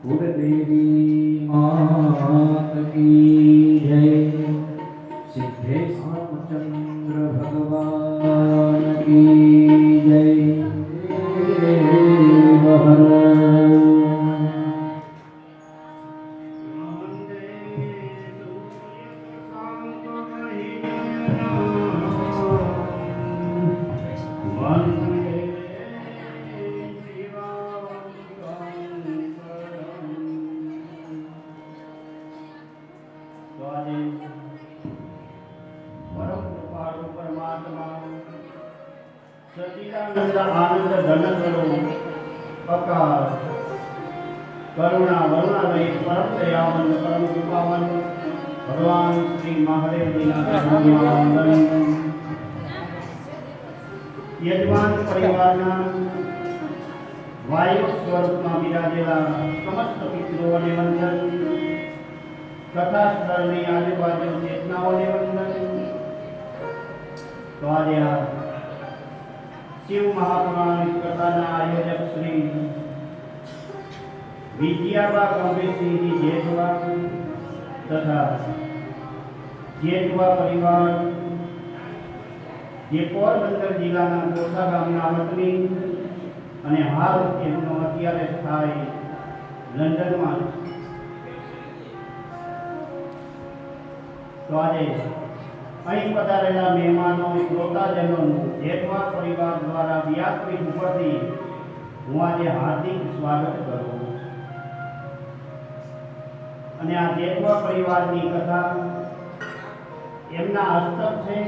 कुलदेवी मात की जय। सिद्धेश रामचंद्र भगवान की जय। सच्चिदानंद आनंद धन स्वरूप अकाल करुणा वरुणालय परम दयावन परम कृपावन भगवान श्री महादेव जी यजमान परिवाરના વાયુ સ્વરૂપમાં બિરાજેલા સમસ્ત પિતૃઓને વંદન તથા સ્થળની આજુબાજુ ચેતનાઓને વંદન। તો આજે આ शिव महापुराण कथाना आयोजक श्री विजयाबा गंभीर सिंह जी जेठवा तथा जेठवा परिवार जे पोरबंदर जिल्लाना कोठा गामना वतनी અને હાલ તેમનો અત્યારે સ્થાયી લંડનમાં તો આજે અહીં પધારેલા મહેમાનો શ્રોતાજનોનું જેઠવા પરિવાર દ્વારા વ્યાસપીઠ ઉપરથી હું આજે હાર્દિક સ્વાગત કરું છું। અને આ જેઠવા પરિવારની કથા એમના હસ્તક છે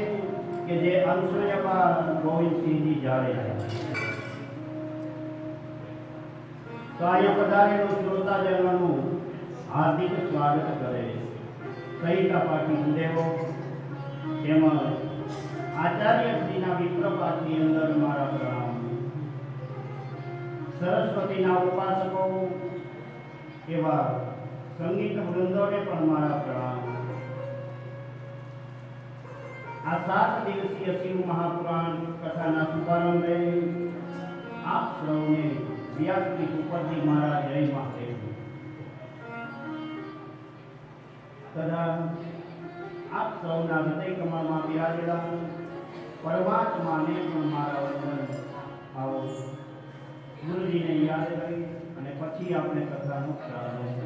કે જે અનસૂયબા ગોવિંદસિંહજી જાડેજા। તો અહીંયા પધારેલું શ્રોતાજનોનું હાર્દિક સ્વાગત કરે સહિતા પાટી દેવો તેમજ આચાર્યશ્રીના વિપ્રપાતની અંદર મારા પ્રણામ। સરસ્વતીના ઉપાસકો એવા સંગીત વૃંદોને પણ મારા પ્રણામ। આ 7 દિવસીય શિવ મહાપુરાણ કથાના શુભારંભે આપ સૌને વ્યાસપીઠ ઉપરથી મારા જય મહાદેવ તથા आप सौना हृदय कमलમાં બિરાજેલા પરમાત્માને પણ મારા વંદન। આવો ગુરુજીને યાદ કરી અને પછી આપણે કથાનો પ્રારંભ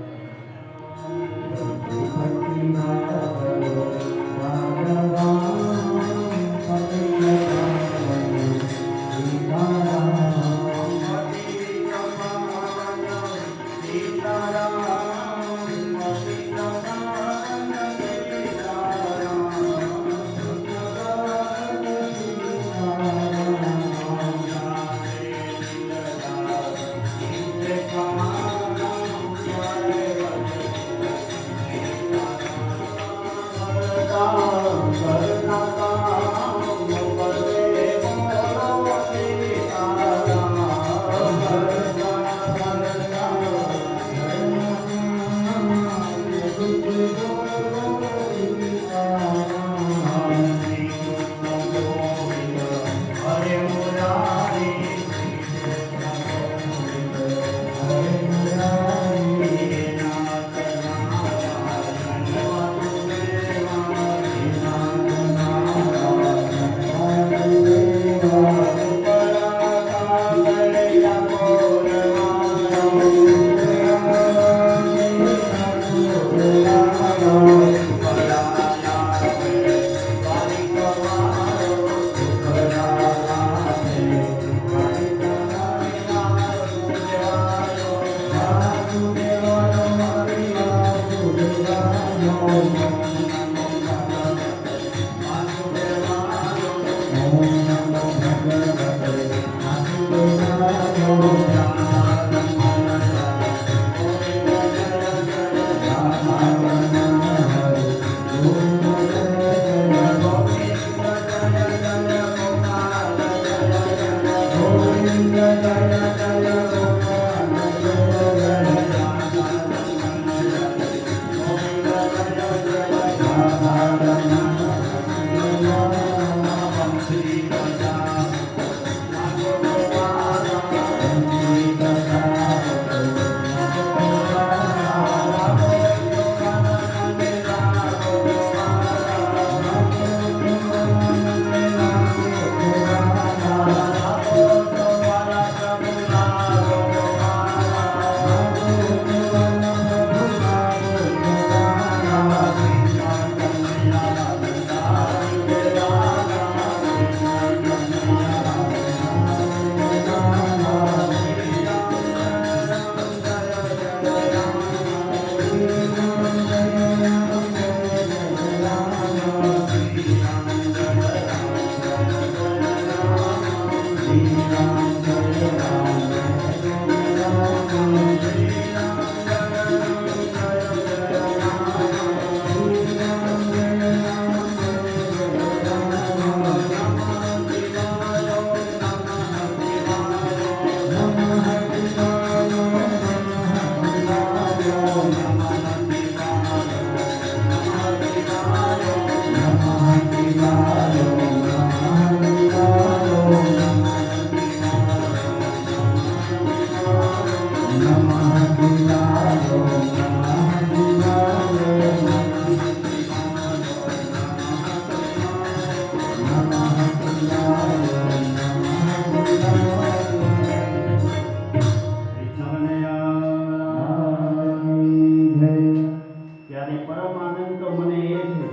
ત્યારે પરમ આનંદ તો મને એ છે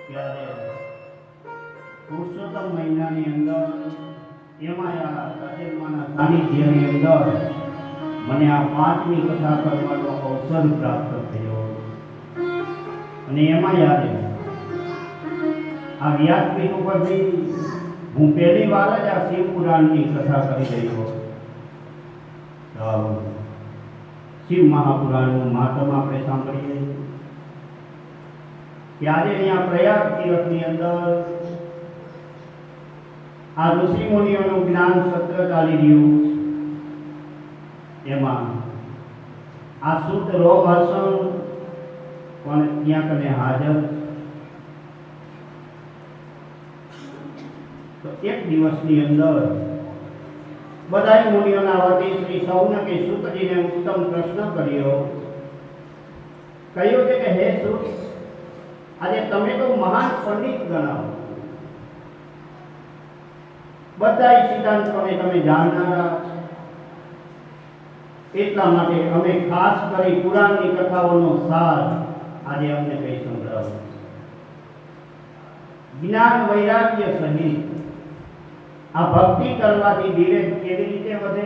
ત્યારે પુરુષોત્તમ મહિનાની અંદર એમાં આ સજેલમાના સાનિધ્યની અંદર મને આ 5મી કથા કરવાનો અવસર પ્રાપ્ત થયો અને એમાં યાદ આ વ્યાસપીઠ ઉપરથી હું પહેલી વાર જ આ શિવ પુરાણની કથા કરી રહ્યો. શિવ મહાપુરાણનું મહાત્મ આપણે સાંભળીએ ત્યારે અહીંયા પ્રયાગ તીર્થની અંદર આ ઋષિ મુનિઓનું જ્ઞાન સત્ર ચાલી રહ્યું. એમાં આ શુદ્ધ રોભાષણ પણ ત્યાં કને હાજર. તો એક દિવસની અંદર બધા મુનિઓના વતી શ્રી સૌનકે સૂતજીને ઉત્તમ પ્રશ્ન કર્યો. કહ્યું કે હે સૂત, આજે તમે તો મહાન પંડિત ગણાવો, બધા સિદ્ધાંતોને તમે જાણનારા, એટલા માટે અમે ખાસ કરી પુરાણની કથાઓનો સાર આજે અમને કઈ સંભળાવો. જ્ઞાન વૈરાગ્ય સહિત આ ભક્તિ કરવાથી વિવેક કેવી રીતે વધે,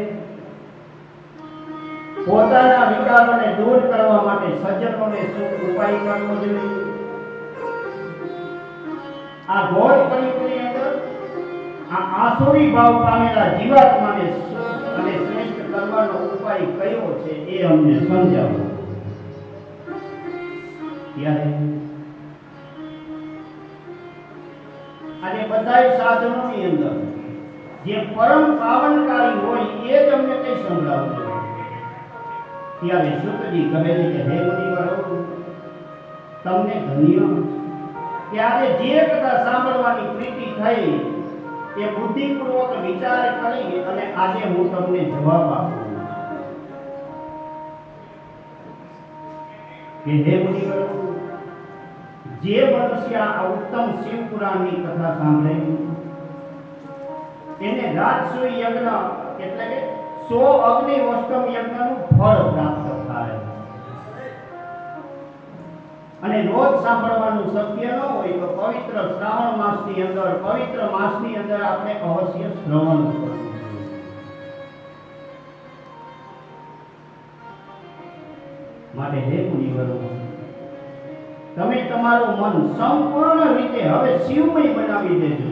પોતાના વિકારોને દૂર કરવા માટે સજ્જનોને શું ઉપાય કરવો જોઈએ, આ ઘોર કળિયુગની અંદર આ આસુરી ભાવ પામેલા જીવાત્માને શુદ્ધ અને શ્રેષ્ઠ કરવાનો ઉપાય કયો છે એ અમને સમજાવો. ત્યારે આજે બધા સાધનોની અંદર જે પરમ પાવનકારી હોય એ જ અમને કઈ સંભળાવજો. ત્યારે સૂતજી કહે છે કે હે મુનિવરો, તમને ધન્ય. ત્યારે જે કથા સાંભળવાની પ્રીતિ થઈ એ બુદ્ધિપૂર્વક વિચાર કરી અને આજે હું તમને જવાબ આપું કે હે મુનિવરો, જે મનુષ્ય આ ઉત્તમ શિવ પુરાણની કથા સાંભળે એને રાજસૂય યજ્ઞ એટલે કે 100 અગ્નિવષ્ટમ યજ્ઞનું ફળ પ્રાપ્ત થાય. અને રોજ સાંભળવાનું શક્ય ન હોય તો પવિત્ર શ્રાવણ માસની અંદર, પવિત્ર માસની અંદર આપણે અવશ્ય શ્રવણ કરવું જોઈએ. માટે હે મુનિવરો, તમે તમારું મન સંપૂર્ણ રીતે હવે શિવમય બનાવી દેજો.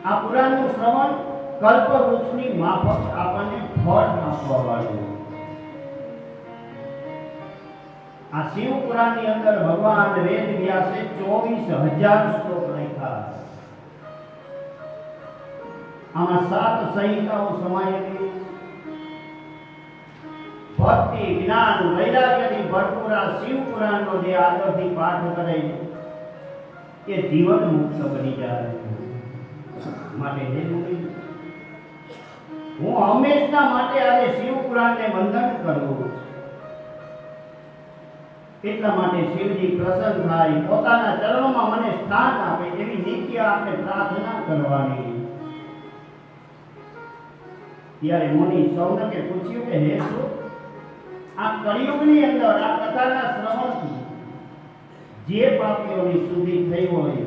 આ પુરાણનું શ્રવણ કલ્પવૃક્ષની માફક આપણને ફળ આપવા વાળું. આ શિવ પુરાણની અંદર ભગવાન વેદ વ્યાસે 24,000 શ્લોક લખ્યા. આમાં 7 સંહિતાઓ સમાયેલી. ભક્તિ, જ્ઞાન, વૈરાગ્યથી ભરપૂર આ શિવ પુરાણનો જે આદરથી પાઠ કરે એ જીવન મુક્ત બની જાય. માટે હે મુનિ, હું હંમેશા માટે આજે શિવ પુરાણને વંદન કરું. એટલા માટે શિવજી પ્રસન્ન થાય, પોતાના ચરણોમાં મને સ્થાન આપે એવી નિત્ય આપણે પ્રાર્થના કરવાની. ત્યારે મુનિ સૌનકે પૂછ્યું કે હે સૂત, આ કળિયુગની અંદર આ કથાના શ્રવણથી જે પાપીઓની શુદ્ધિ થઈ હોય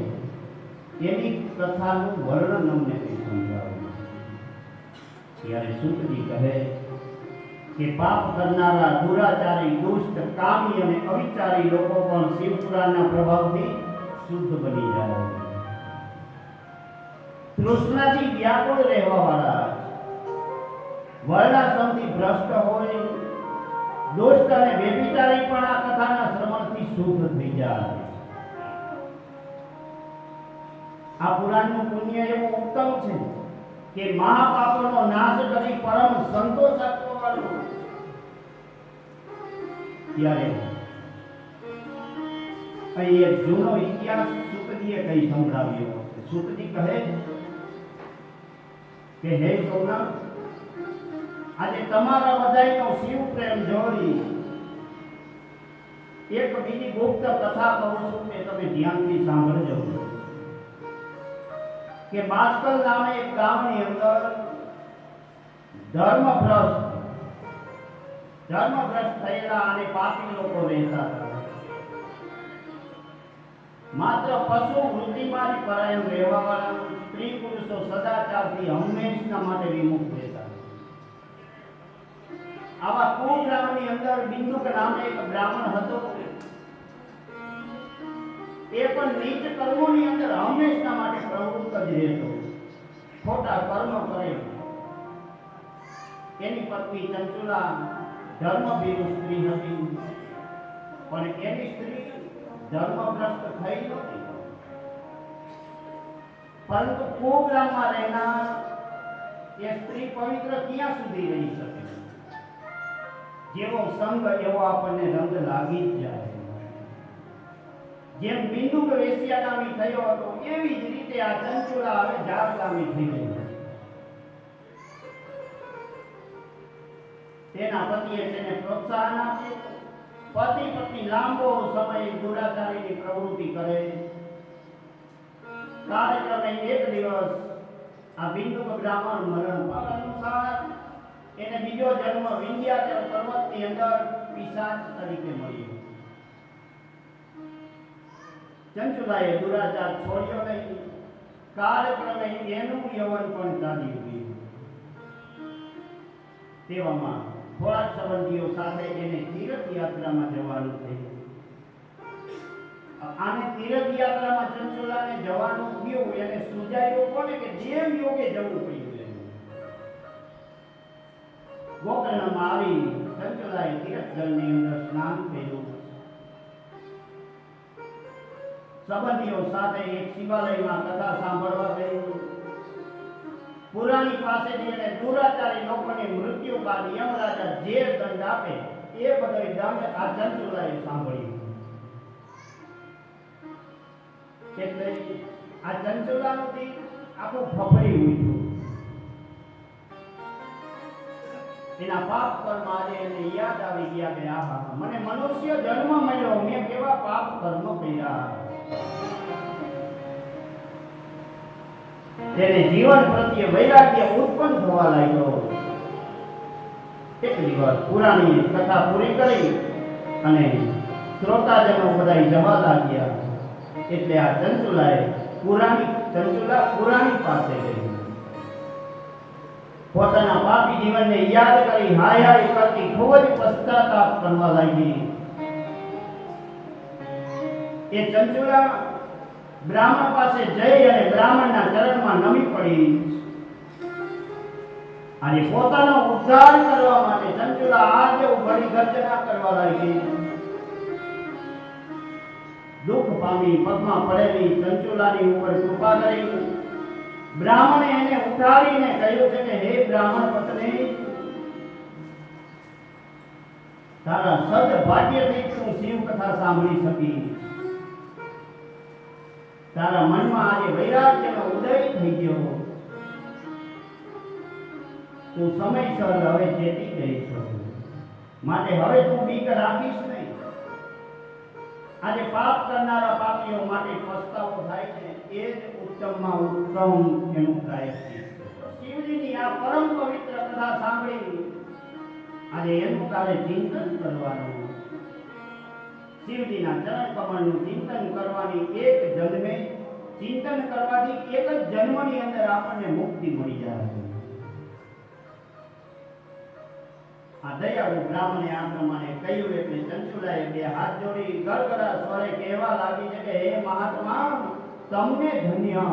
એની કથાનું વર્ણન અમને સમજાવો. ત્યારે સૂતજી કહે કે પાપ કરનારા, દુરાચારી, દુષ્ટ, કામી અને અવિચારી લોકો પણ શિવ પુરાણના પ્રભાવથી શુદ્ધ બની જાય. તૃષ્ણાથી વ્યાકુળ રહેવાવાળા, વર્ણાશ્રમથી ભ્રષ્ટ હોય, દુષ્ટ અને વ્યભિચારી પણ આ કથાના શ્રવણથી શુદ્ધ થઈ જાય. આ પુરાણનું પુણ્ય એવું ઉત્તમ છે કે મહાપાપોનો નાશ કરી પરમ સંતોષ આપવાવાળું. ત્યારે અહીં એક જૂનો ઇતિહાસ સુતજીએ કઈ સંભળાવ્યો. સુતજી કહે કે હે સોમનાથ, આજે તમારા બધાયનો શિવ પ્રેમ જોઈ એક બીજી ગુપ્ત કથા કહું છું કે તમે ધ્યાનથી સાંભળજો. કે બાસ્કલ નામે એક ગામની અંદર ધર્મભ્રષ્ટ થયેલા અને પાપી લોકો રહેતા હતા. માત્ર પશુ વૃત્તિમાં પરાયણ રહેવાવાળા સ્ત્રી પુરુષો સદાચારથી હંમેશના માટે વિમુખ રહેતા. આવા કુગ્રામની અંદર બિંદુક નામે એક બ્રાહ્મણ હતો. એ પણ નીચ કર્મોની અંદર હંમેશના માટે પ્રવૃત્ત જ રહેતો, ખોટા કર્મ કરે. એની પત્ની ચંચુલા ધર્મભીરુ સ્ત્રી હતી, પણ એની સ્ત્રી ધર્મભ્રષ્ટ થઈ નહોતી. પરંતુ કુગ્રામમાં રહેનાર એ સ્ત્રી પવિત્ર ક્યાં સુધી રહી શકે? જેવો સંગ એવો આપણને રંગ લાગી જ જાય. જેમ બિંદુક વેશ્યાગામી થયો હતો, એવી જ રીતે આ ચંચુલા હવે જારગામી થઈ ગઈ. તેના પતિએ તેને પ્રોત્સાહન આપ્યું. પતિ પત્ની લાંબો સમય દુરાચારીની પ્રવૃત્તિ કરે. કાર્યક્રમે એક દિવસ આ બિંદુક બ્રાહ્મણ મરણ પામે. અનુસાર એને બીજો જન્મ વિંધ્યાચલ પર્વતની અંદર પિશાચ તરીકે મળ્યો. ચંચુલાએ દુરાચાર છોડ્યો નહીં. કાળક્રમે એનું યૌવન પણ ચાલી ગયું. તેવામાં થોડાક સંબંધીઓ સાથે એને તીર્થ યાત્રામાં જવાનું થયું. આને તીર્થ યાત્રામાં ચંચુલાને જવાનું થયું. એને સુજાયું કોને કે જેમ યોગે જવું પડ્યું. ગોકર્ણમાં આવી ચંચુલાએ તીર્થ જળની અંદર સ્નાન કર્યું. સંબંધીઓ સાથે એક શિવાલયમાં કથા સાંભળવા ગયું. પુરાણી પાસેથી એને દુરાચારી લોકોને મૃત્યુ બાદ યમરાજા જે દંડ આપે એ બધો દંડ આ ચંચુલાએ સાંભળ્યો. એટલે આ ચંચુલાનું દિલ આખું ફફડી ઉઠ્યું. એના પાપ કર્મ આજે એને યાદ આવી ગયા કે આહા, મને મનુષ્ય જન્મ મળ્યો, મેં કેવા પાપ કર્મ કર્યા. તેને જીવન પ્રત્યે વૈરાગ્ય ઉત્પન્ન થવા લાગ્યો. એક દિવસ પુરાણી કથા પૂરી કરી અને શ્રોતાજનો બધા જવા લાગ્યા. એટલે આ ચંચુલા પુરાણી પાસે ગઈ. પોતાના પાપી જીવનને યાદ કરી હાય હાય કરતી ખૂબ જ પશ્ચાતાપ કરવા લાગી. એ ચંચુલા બ્રાહ્મણ પાસે જઈ અને બ્રાહ્મણના ચરણમાં નમી પડી. અને પોતાનો ઉદ્ધાર કરવા માટે ચંચુલા આજે ઉભરી ગર્જના કરવા લાગી. દુઃખ પામી પગમાં પડેલી ચંચુલાની ઉપર કૃપા કરી બ્રાહ્મણે એને ઉઠાવીને કહ્યું છે કે હે બ્રાહ્મણ પત્ની, તારા સદભાગ્યથી તું શિવ કથા સાંભળી શકી. તારા મનમાં આજે વૈરાગ્યનો ઉદય થઈ ગયો. તું સમયસર હવે ચેતી ગઈ છો, માટે હવે તું બીક રાખીશ નહીં. આજે પાપ કરનારા પાપીઓ માટે પસ્તાવો થાય છે, એ જ ઉત્તમમાં ઉત્તમ એનું પ્રાયશ્ચિત છે. શિવજીની આ પરમ પવિત્ર કથા સાંભળી આજે એનું તારે ચિંતન કરવાનું. શિવજીના ચરણ કમળનું ચિંતન કરવાની એક જન્મે ચિંતન કરવાથી એક જ જન્મની અંદર આપણને મુક્તિ મળી જાય. આ દયાળુ બ્રાહ્મણે આ પ્રમાણે કહ્યું એટલે ચંચુલાએ બે હાથ જોડી ગળગળા સ્વરે કહેવા લાગી છે કે હે મહાત્મા, તમને ધન્ય.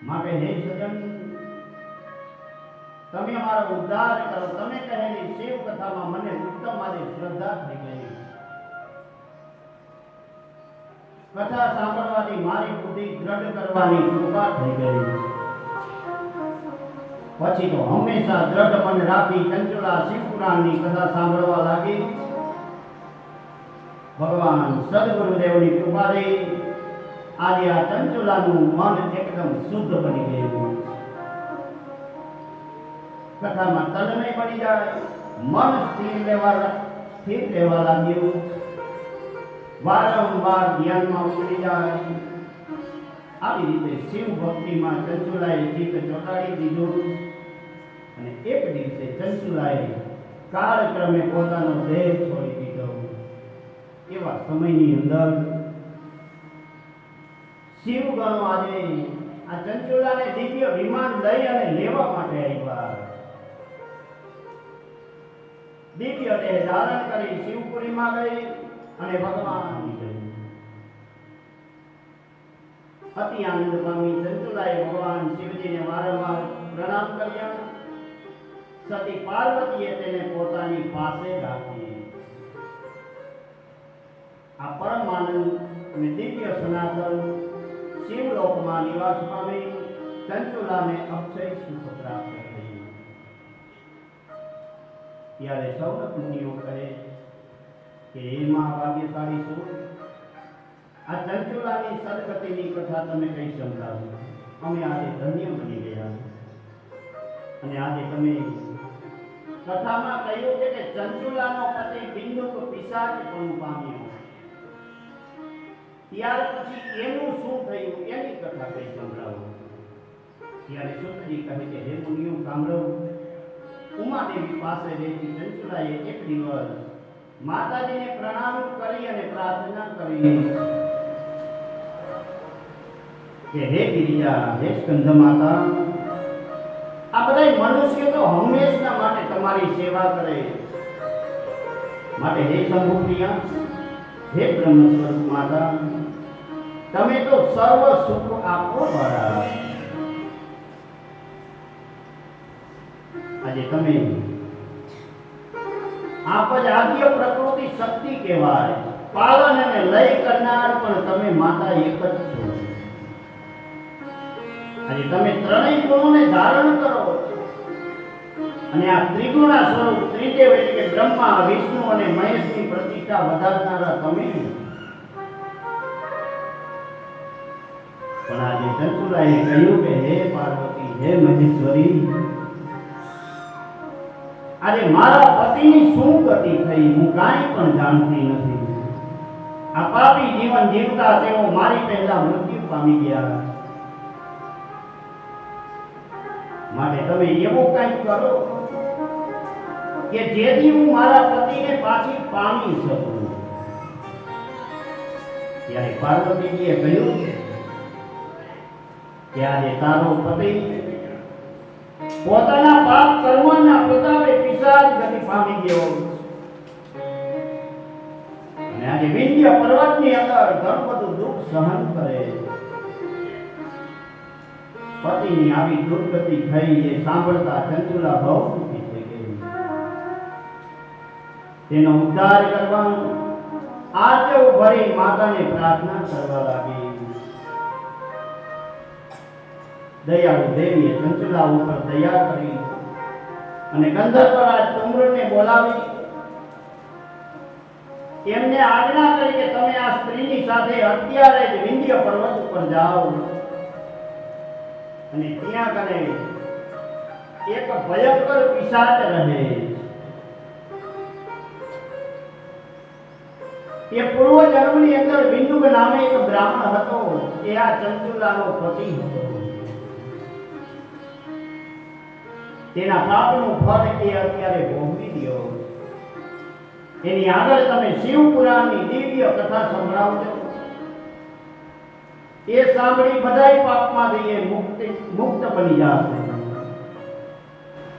માટે હે સજન, તમે અમારો ઉદ્ધાર કરો. તમે કહેલી શિવ કથામાં મને ઉત્તમ મારી શ્રદ્ધા થઈ ગઈ. કથા સાંભળવાથી મારી બુદ્ધિ દ્રઢ કરવાની કૃપા થઈ ગઈ. પછી તો હંમેશા દ્રઢ મન રાખી ચંચુલા શિવ પુરાણની કથા સાંભળવા લાગી. ભગવાન સદગુરુદેવની કૃપાથી આજે આ ચંચુલાનું મન એકદમ શુદ્ધ બની ગયું. કથામાં તન્મય બની જાય, મન સ્થિર રહેવા લાગ્યું. વારંવાર ધ્યાનમાં ઉતરી જાય. આવી રીતે શિવ ભક્તિમાં ચંચુલાએ ચિત્ત ચોંટાડી દીધું અને એક દિવસે ચંચુલાએ કાળક્રમે પોતાનો દેહ છોડી દીધો. એવા સમયની અંદર શિવગણો આજે આ ચંચુલાને દિવ્ય વિમાન લઈ અને લેવા માટે આવ્યા. દિવ્ય દેહ ધારણ કરી શિવપુરીમાં ગઈ અને ભગવાનની જય. અતિ આનંદ પામી ચંચુલાએ ભગવાન શિવજીને વારંવાર પ્રણામ કર્યા. સતી પાર્વતીએ તેને પોતાની પાસે રાખી. આ પરમ આનંદ અને દિવ્ય સનાતન શિવલોકમાં નિવાસ પામી ચંચુલાને અક્ષય સુખ પ્રાપ્ત થયું. ત્યારે સૌનક મુનિઓ કહે કે હે મહાભાગ્યશાળી સુર, આ ચંચુલાની સદગતિની કથા તમે કઈ સંભળાવો. અમે આજે ધન્ય બની ગયા. અને આજે તમે કથામાં કહ્યું છે કે ચંચુલાનો પતિ બિંદુક પિશાચપણું પામ્યો. ત્યાર પછી એનું શું થયું એની કથા કઈ સંભળાવો. ત્યારે સુતજી કહે કે હે મુનિઓ સાંભળો. ઉમાદેવી પાસે રહેતી ચંચુલાએ એક દિવસ માતાજીને પ્રણામ કરી અને પ્રાર્થના કરી કે હે ગિરિજા, હે સ્કંદ માતા, આ બધા મનુષ્યો તો હંમેશા માટે તમારી સેવા કરે. માટે હે શંભુપ્રિયા, હે બ્રહ્મ સ્વરૂપ માતા, તમે તો સર્વ સુખ આપો વાળા. આજે તમે આપ જ આદ્ય પ્રકૃતિ શક્તિ કહેવાય. પાલન અને લય કરનાર પણ તમે માતા એક જ છો. આજે તમે ત્રણેય ગુણોને ધારણ કરો અને આ ત્રિગુણા સ્વરૂપ ત્રિદેવ એટલે કે બ્રહ્મા, વિષ્ણુ અને મહેશની પ્રતિષ્ઠા વધારનારા તમે. પણ આજે ચંચુલાએ કહ્યું કે હે પાર્વતી, હે મહેશ્વરી, આજે મારા પતિની શું ગતિ થઈ હું કાંઈ પણ જાણતી નથી. આ પાપી જીવન જીવતા તેઓ મારી પહેલા મૃત્યુ પામી ગયા. માટે તમે એવું કંઈક કરો કે જેથી હું મારા પતિને પાછી પામી શકું. ત્યારે પાર્વતીજીએ કહ્યું કે આજે તારો પતિ પોતાના પાપ કર્મના પ્રતાપે પિશાચ ગતિ પામી ગયો અને આજે વિંધ્ય પર્વતની અંદર ઘણું બધું દુઃખ સહન કરે. પતિની આવી દુર્ગતિ થઈ એ સાંભળતા ચંચુલા બહુ દુઃખી થઈ ગઈ. તેનો ઉદ્ધાર કરવા આર્તવ ભરી માતાને પ્રાર્થના કરવા લાગી. દયાળુ દેવીએ ચંચુલા ઉપર દયા કરી અને ગંધર્વરાજ તુમ્રને બોલાવી એમને આજ્ઞા કરી કે તમે આ સ્ત્રીની સાથે અત્યારે જ વિંધ્ય પર્વત ઉપર જાઓ અને ત્યાં કને એક ભયંકર પિશાચ રહે. એ પૂર્વ જન્મની અંદર બિંદુક નામે એક બ્રાહ્મણ હતો. એ આ ચંચુલાનો પતિ હતો. તેના પાપનું ફળ એ અત્યારે ભોગવી રહ્યો. એની આગળ તમે શિવ પુરાણની દિવ્ય કથા સંભળાવજો. એ સાંભળી બધાય પાપમાંથી એ મુક્ત બની જશે.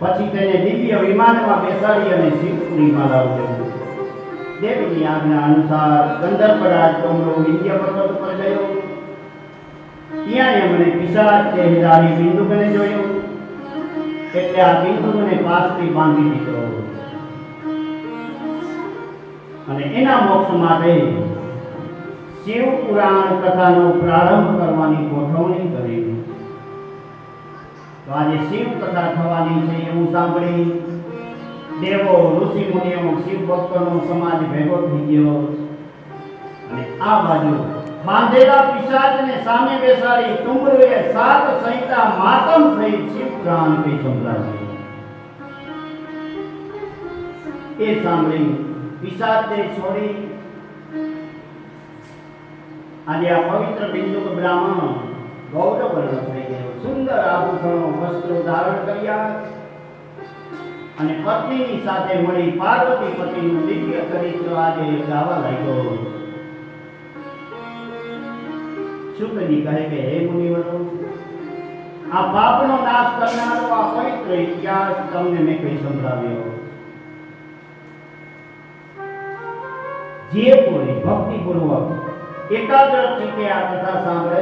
પછી તેને દિવ્ય વિમાનમાં બેસાડી અને શિવપુરીમાં લાવજો. દેવીની આજ્ઞા અનુસાર ગંધર્વરાજ કમલો વિંધ્ય પર્વત પર ગયો ત્યાં એમણે પિશાચ દેહધારી બિંદુકને જોયો, એટલે આ બિંદુકને પાસથી બાંધી દીધો અને એના મોક્ષ માટે શિવ પુરાણ કથાનો પ્રારંભ કરવાની ગોઠવણી કરી. તો આજે શિવ કથા થવાની છે એવું સાંભળી દેવો, ઋષિ મુનિઓ, શિવ ભક્તોનો સમાજ ભેગો થઈ ગયો અને આ બાજુ બાંધેલા પિશાચને સામે બેસાડી તુંબરુએ 7 સંહિતા માતમ સહિત શિવ પુરાણ કઈ સંભળાવ્યું. એ સાંભળી પિશાચને છોડી આજે આ પવિત્ર બિંદુક બ્રાહ્મણ ગૌરવર્ણ થઈ ગયો. સુંદર આભૂષણો વસ્ત્રો ધારણ કર્યા અને પત્નીની સાથે મળી પાર્વતી પતિનું દિવ્ય ચરિત્ર આજે ગાવા લાગ્યો. શુકજી કહે કે હે મુનિવરો, આ પાપનો નાશ કરનારો આ પવિત્ર ઇતિહાસ તમને મેં કઈ સંભળાવ્યો. જે કોઈ ભક્તિપૂર્વક એકાગ્ર ચિત્તે આ કથા સાંભળે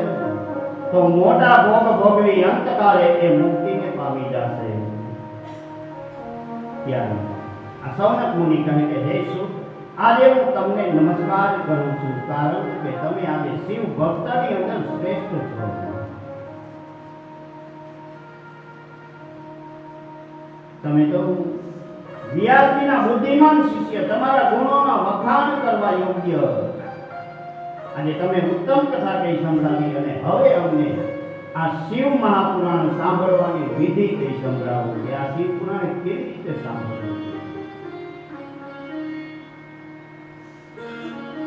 તો મોટા ભોગ ભોગવી અંતકાળે એ મુક્તિને પામી જશે. ત્યારે આ સૌનક મુનિ કહે કે હે શુક, આજે હું તમને નમસ્કાર કરું છું, કારણ કે તમે આજે શિવ ભક્તની અંદર શ્રેષ્ઠ છો. તમે તો વ્યાસજીના બુદ્ધિમાન શિષ્ય, તમારા ગુણોના વખાણ કરવા યોગ્ય. અને તમે ઉત્તમ કથા કઈ સંભળાવી અને હવે અમને આ શિવ મહાપુરાણ સાંભળવાની વિધિ કઈ સંભળાવો કે આ શિવ પુરાણ કેવી રીતે સાંભળવું.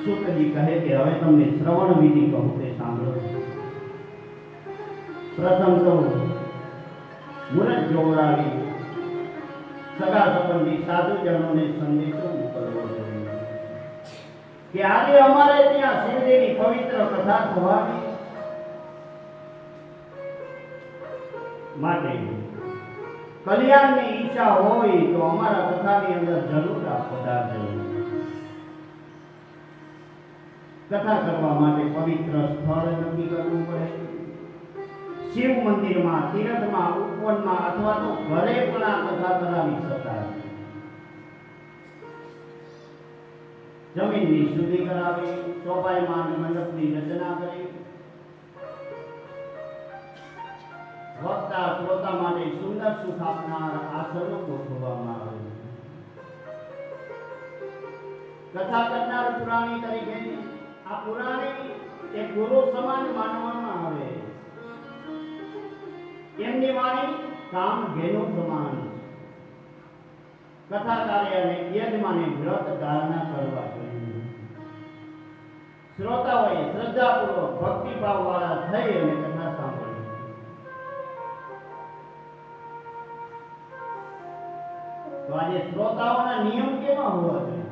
શુકજી કહે કે હવે તમને શ્રવણ વિધિ કહું તે સાંભળો. પ્રથમ તો મુરત જોવડાવી સગા સંબંધી સાધુજનોને સંદેશો મોકલવો જોઈએ કે આજે અમારે ત્યાં શિવજીની પવિત્ર કથા થવાની માટે કલ્યાણની ઈચ્છા હોય તો અમારા કથાની અંદર જરૂર આપ પધારજો. કથા કરવા માટે પવિત્ર સ્થળ નક્કી કરવું પડે. શિવ મંદિરમાં, તીર્થમાં, ઉપવનમાં અથવા તો ઘરે પણ આ કથા કરાવી શકાય. જમીનની શુદ્ધિ કરાવી, શોભાયમાન મંડપની રચના કરી, વક્તા શ્રોતા માટે સુંદર સુખ આપનાર આસનો ગોઠવવામાં આવે. કથા કરનાર પુરાણી તરીકે આ પુરાણી એ ગુરુ સમાન માનવામાં આવે. એમની વાણી કામ ઘેનો સમાન. કથાકારે અને યજમાને વ્રત ધારણા કરવા જોઈએ. શ્રોતાઓએ શ્રદ્ધાપૂર્વક ભક્તિભાવ વાળા થઈ અને કથા સાંભળવી. તો આજે શ્રોતાઓના નિયમ કેવા હોવા જોઈએ?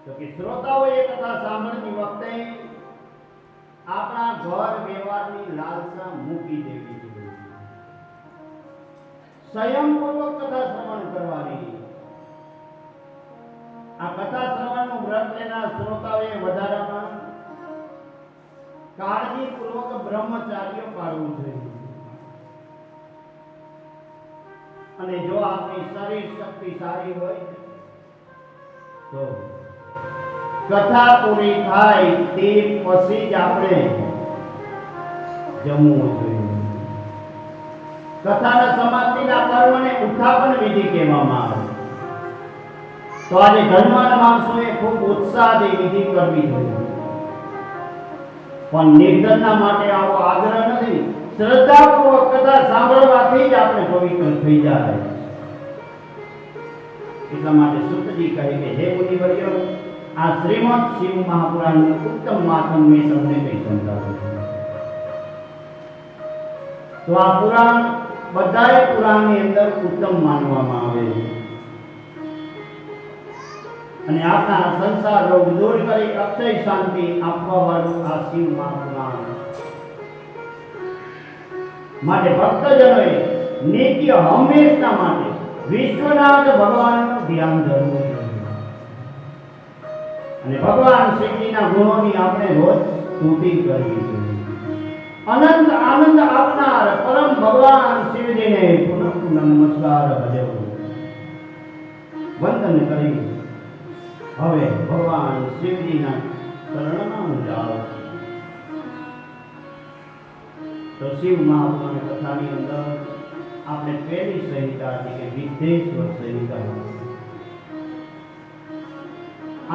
તો કે શ્રોતાઓએ કથા સાંભળતી વખતે આપણા ઘર વ્યવહારની લાલસા મૂકી દેવી જોઈએ. સંયમપૂર્વક કથા શ્રવણ કરવાની. આ કથા શ્રવણનું વ્રત લેનાર શ્રોતાઓએ વધારામાં કાળજીપૂર્વક બ્રહ્મચાર્ય પાળવું જોઈએ. અને જો આપણી શરીર શક્તિ સારી હોય તો કથા પૂરી થાય તે પછી જ આપણે જમવું જોઈએ. કથાના સમાપ્તિના પર્વને ઉત્થાપન વિધિ કહેવામાં આવે. તો આજે ધનવાન માણસોએ ખૂબ ઉત્સાહથી વિધિ કરવી જોઈએ. પણ નિર્ધનના માટે આવો આગ્રહ નથી. શ્રદ્ધાપૂર્વક કથા સાંભળવાથી જ આપણે પવિત્ર થઈ જાય. એટલા માટે સુતજી કહે કે હે મુનિવર્યો, આ શ્રીમદ શિવ મહાપુરાણનું ઉત્તમ માધ્યમ મેં તમને કઈ સમજાવ્યું. તો આ પુરાણ બધાય પુરાણની અંદર ઉત્તમ માનવામાં આવે અને આપણા સંસાર રોગ દૂર કરી અક્ષય શાંતિ આપવા વાળું આ શિવ મહાપુરાણ માટે ભક્તજનોએ નિત્ય હંમેશા માટે વિશ્વનાથ ભગવાનનું ધ્યાન ધરવું જોઈએ અને ભગવાન શ્રીજીના ગુણોની આપણે રોજ સ્તુતિ કરવી જોઈએ. અનંત આનંદ આપનાર પરમ ભગવાન શિવજીને પુનઃ પુનઃ નમસ્કાર ભજવો. વંદન કરી હવે ભગવાન શિવજીના શરણમાં જાઓ. તો શિવ મહાપુરાણ કથાની અંદર આપણે પહેલી સંહિતા હતી કે વિદ્યેશ્વર સંહિતા,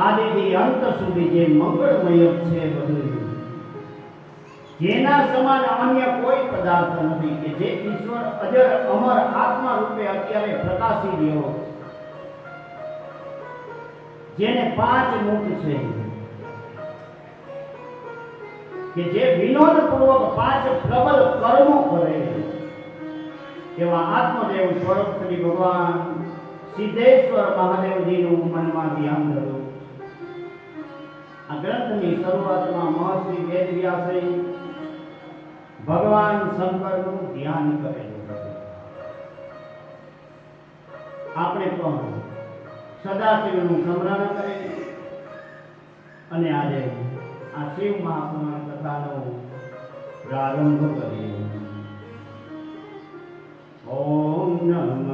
આદિથી અંત સુધી જે મંગળમય છે બધું, જેના સમાન અન્ય કોઈ પદાર્થ નથી, કે જે ઈશ્વર અજર અમર આત્મા રૂપે અત્યારે પ્રકાશી રહ્યો, જેને 5 મુખ છે, કે જે વિનોદ પૂર્વક 5 પ્રબલ કર્મો કરે, એવા આત્મદેવ સ્વરૂપ શ્રી ભગવાન સિદ્ધેશ્વર મહાદેવજીનું મનમાં ધ્યાન ધરો. આ ગ્રંથની શરૂઆતમાં મહર્ષિ વેદવ્યાસે ભગવાન શંકરનું ધ્યાન કરેલું. આપણે પણ સદાશિવનું સ્મરણ કરી અને આજે આ શિવ મહાપુરાણ કથાનો પ્રારંભ કરીએ. ઓમ નમઃ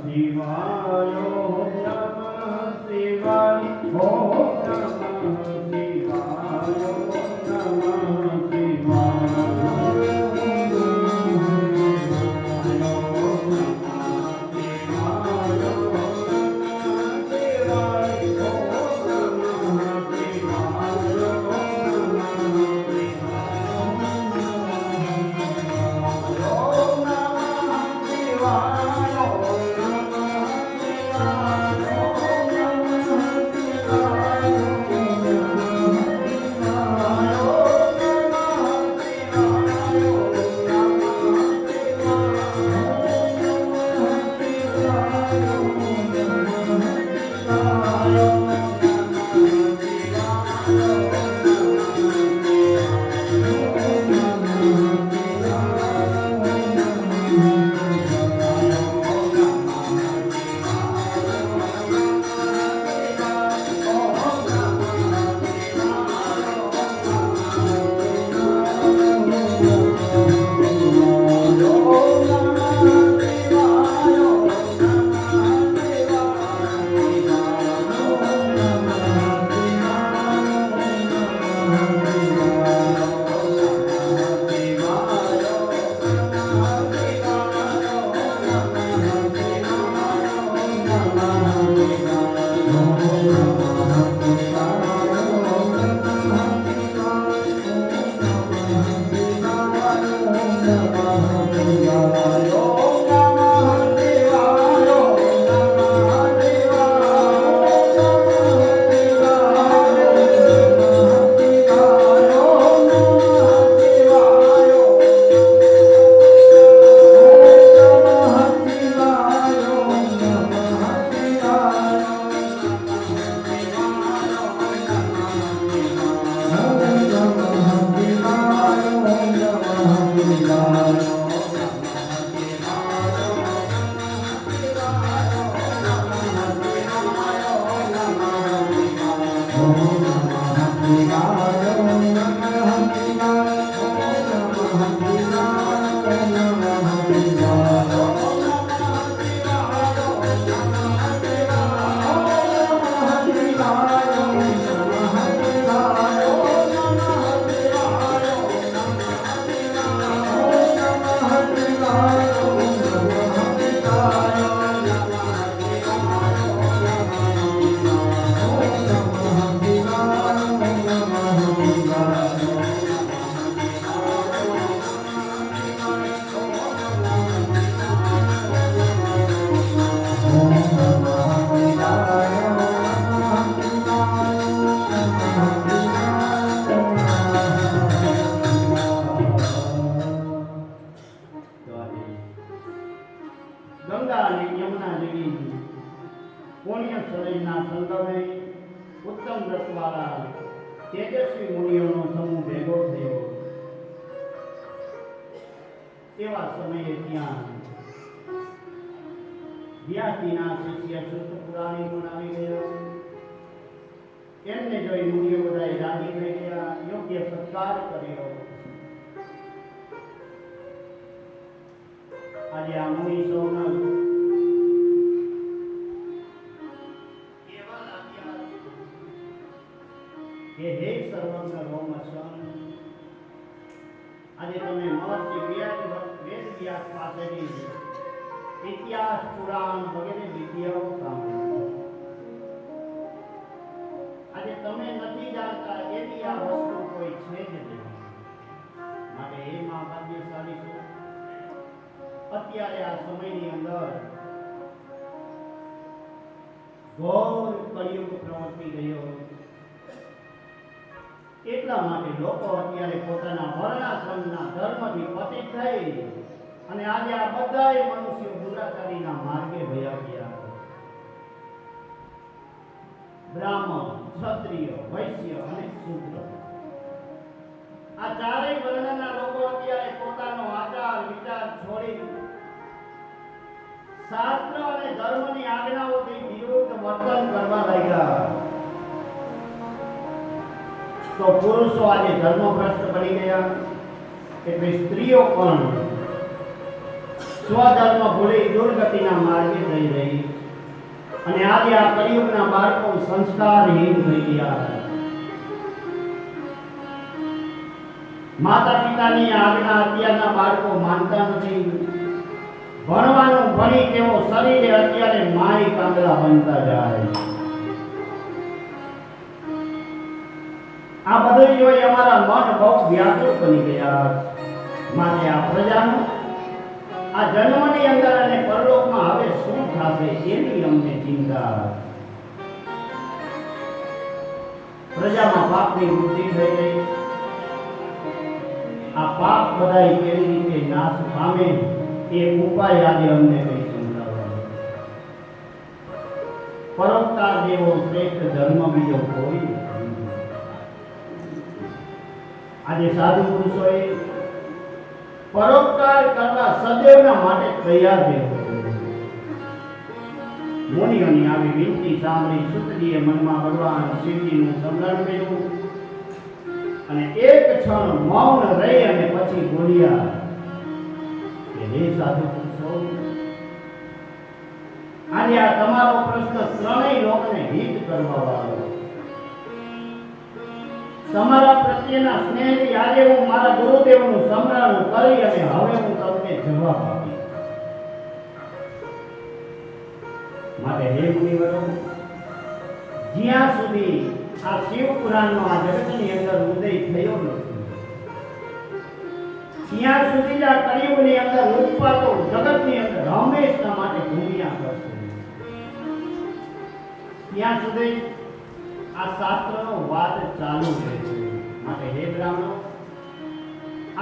શિવાય, ઓમ નમઃ શિવાય, ઓમ નમઃ શિવાય, ઓમ નમઃ શિવાય. ગંગા અને યમુના જેવી પુણ્ય શરીરના સંગમે ઉત્તમ રસવાળા તેજસ્વી મુનિઓનો સમૂહ ભેગો થયો. તેવા સમયે ત્યાં વ્યાસજીના શિષ્ય સુત પુરાણી પણ આવી ગયો. એમને જોઈ મુનિઓ બધાએ રાજી થઈ ગયા, યોગ્ય સત્કાર કર્યો આજે આ મુનિ સૌના કેવા લાગ્યા કે હે સર્વજ્ઞ રોમસન, આજે તમે મહર્ષિ વેદ વ્યાસ પાસેથી ઇતિહાસ પુરાણ વગેરે વિદ્યાઓ સાંભળી. આજે તમે નથી જાણતા એવી આ વસ્તુ કોઈ છે જ નહીં. માટે એ માં ભાગ્યશાળી છો. અત્યારે આ સમયની અંદર ઘોર કળિયુગ પ્રવર્તી ગયો. એટલા માટે લોકો અત્યારે પોતાના વર્ણાશ્રમના ધર્મથી પતિત થઈ અને આજે આ બધાય મનુષ્યો દુરાચારીના માર્ગે વયા ગયા. બ્રાહ્મણ, ક્ષત્રિય, વૈશ્ય અને શૂદ્ર, આ ચારેય વર્ણના લોકો અત્યારે પોતાનો આચાર વિચાર છોડી શાસ્ત્ર અને ધર્મની આજ્ઞાઓથી વિરુદ્ધ વર્તન કરવા લાગ્યા. તો પુરુષો આજે ધર્મભ્રષ્ટ બની ગયા, એટલે સ્ત્રીઓ પણ સ્વધર્મ ભૂલી દુર્ગતિના માર્ગે જઈ રહી. અને આજે આ કળિયુગના બાળકો સંસ્કારહીન થઈ ગયા. માતા પિતાની આજ્ઞા અત્યારના બાળકો માનતા નથી. ભણવાનું ભણી તેઓ શરીરે અત્યારે માય કાંગલા બનતા જાય. આ બધું જોઈ અમારા મન બહુ વ્યાકુળ બની ગયા. માટે આ પ્રજાનું આ જન્મની અંદર અને પરલોકમાં હવે શું થશે એની અમને ચિંતા. પ્રજામાં પાપની વૃદ્ધિ થઈ ગઈ. આ પાપ બધાય કેવી રીતે નાશ પામે એ ઉપાય આજે અમને કઈ સમજાવવાનો. પરોપકાર જેવો શ્રેષ્ઠ ધર્મ બીજો કોઈ નથી. આજે સાધુ પુરુષોએ પરોપકાર કરવા સદૈવના માટે તૈયાર રહેવું જોઈએ. મુનિઓની આવી વિનંતી સાંભળી સુતજીએ મનમાં ભગવાન શિવજીનું સ્મરણ કર્યું અને એક ક્ષણ મૌન રહી અને પછી બોલ્યા કે હે સાધુ પુરુષો, આજે આ તમારો પ્રશ્ન ત્રણેય લોકને હિત કરવા વાળો. તમારા પ્રત્યેના સ્નેહથી આજે હું મારા ગુરુદેવનું સ્મરણ કરી અને હવે હું તમને જવાબ આપીશ. માટે હે મુનિવરો, જ્યાં સુધી આ શિવ પુરાણનો આ જગતની અંદર ઉદય થયો નથી, ત્યાં સુધી આ કળિયુગની અંદર ઉત્પાતો જગતની અંદર હંમેશા માટે ઘૂમ્યા કરશે. ત્યાં સુધી આ શાસ્ત્રનો વાદ ચાલુ રહેશે. માટે હે બ્રાહ્મણો,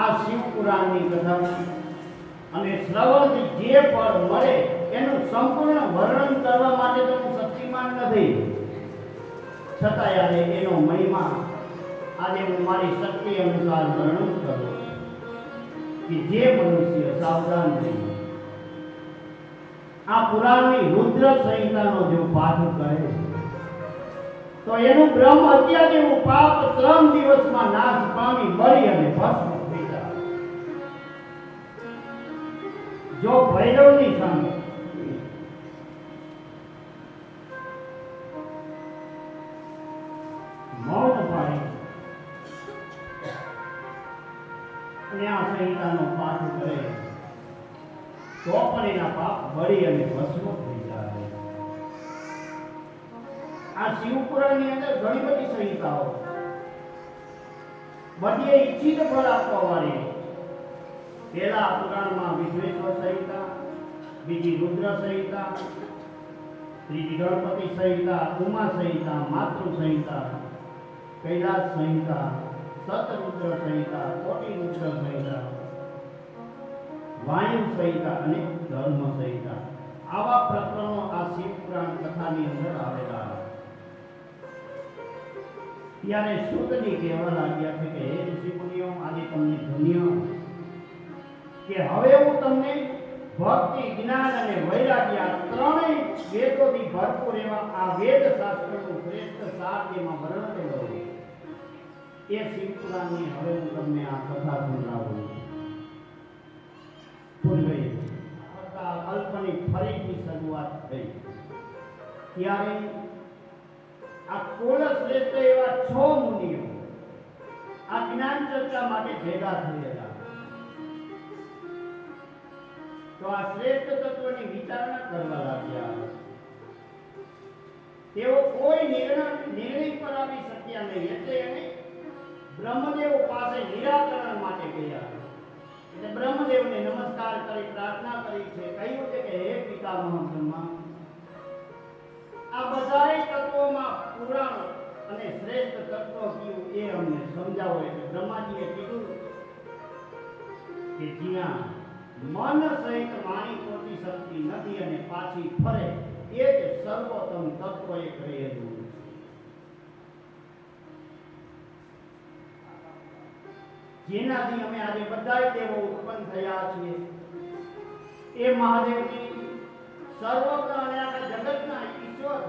આ શિવ પુરાણની કથા અને શ્રવણથી જે ફળ મળે એનું સંપૂર્ણ વર્ણન કરવા માટે તો હું શક્તિમાન નથી, છતાં આજે એનો મહિમા આજે હું મારી શક્તિ અનુસાર વર્ણન કરું કે જે મનુષ્ય સાવધાન થઈ આ પુરાણની રુદ્ર સંહિતાનો જો પાઠ કરે તો એનું બ્રહ્મ હત્યા જેવું પાપ 3 દિવસમાં નાશ પામી બળી અને ભસ્મ થઈ જાય. જો ભૈરવની સામે મૌન પાડી અને આ સંહિતાનો પાઠ કરે તો પણ એના પાપ બળી અને ભસ્મ થઈ જાય. આ શિવપુરાણની અંદર ઘણી બધી સંહિતાઓ, બધી ઈચ્છિત ફળ આપવા વાળી. પહેલા પુરાણમાં વિશ્વેશ્વર સંહિતા, બીજી રુદ્ર સંહિતા, ત્રીજી ગણપતિ સંહિતા, ઉમા સંહિતા, માતૃ સંહિતા, કૈલાસ સંહિતા, સતરુદ્ર સંહિતા, કોટી રુદ્ર સંહિતા, વાયુ સંહિતા અને ધર્મ સંહિતા. આવા પ્રકરણો આ શિવ પુરાણ કથાની અંદર આવેલા. ત્યારે સૂતજી કહેવા લાગ્યા છે કે હે ઋષિમુનિઓ, આજે તમને ધન્ય કે હવે હું તમને ભક્તિ, જ્ઞાન અને વૈરાગ્ય ત્રણેય વેદોથી ભરપૂર એવા આ વેદ શાસ્ત્રનું શ્રેષ્ઠ સાર જેમાં વર્ણવેલો એ શિવ પુરાણની હવે હું તમને આ કથા સંભળાવું. પૂર્વે શરૂઆત થઈ ત્યારે આ કુલ શ્રેષ્ઠ એવા 6 મુનિઓ આ જ્ઞાન ચર્ચા માટે ભેગા થયેલા. તો આ શ્રેષ્ઠ તત્વની વિચારણા કરવા લાગ્યા. તેઓ કોઈ નિર્ણય પર આવી શક્યા નહીં, એટલે એને બ્રહ્મદેવ પાસે નિરાકરણ માટે ગયા. એટલે બ્રહ્મદેવને નમસ્કાર કરી પ્રાર્થના કરી છે, કહ્યું છે કે હે પિતામહ બ્રહ્મા, આ બધાય તત્વોમાં પુરાણ અને શ્રેષ્ઠ તત્વ કયું એ અમને સમજાવો. એટલે બ્રહ્માજીએ કીધું કે જ્યાં મન સહિત વાણી પહોંચી શકતી નથી અને પાછી ફરે એ જ સર્વોત્તમ તત્વ એક રહેલું. જેનાથી અમે આજે બધાય દેવો ઉત્પન્ન થયા છીએ એ મહાદેવની સર્વત્ર અને આખા જગતના ઈશ્વર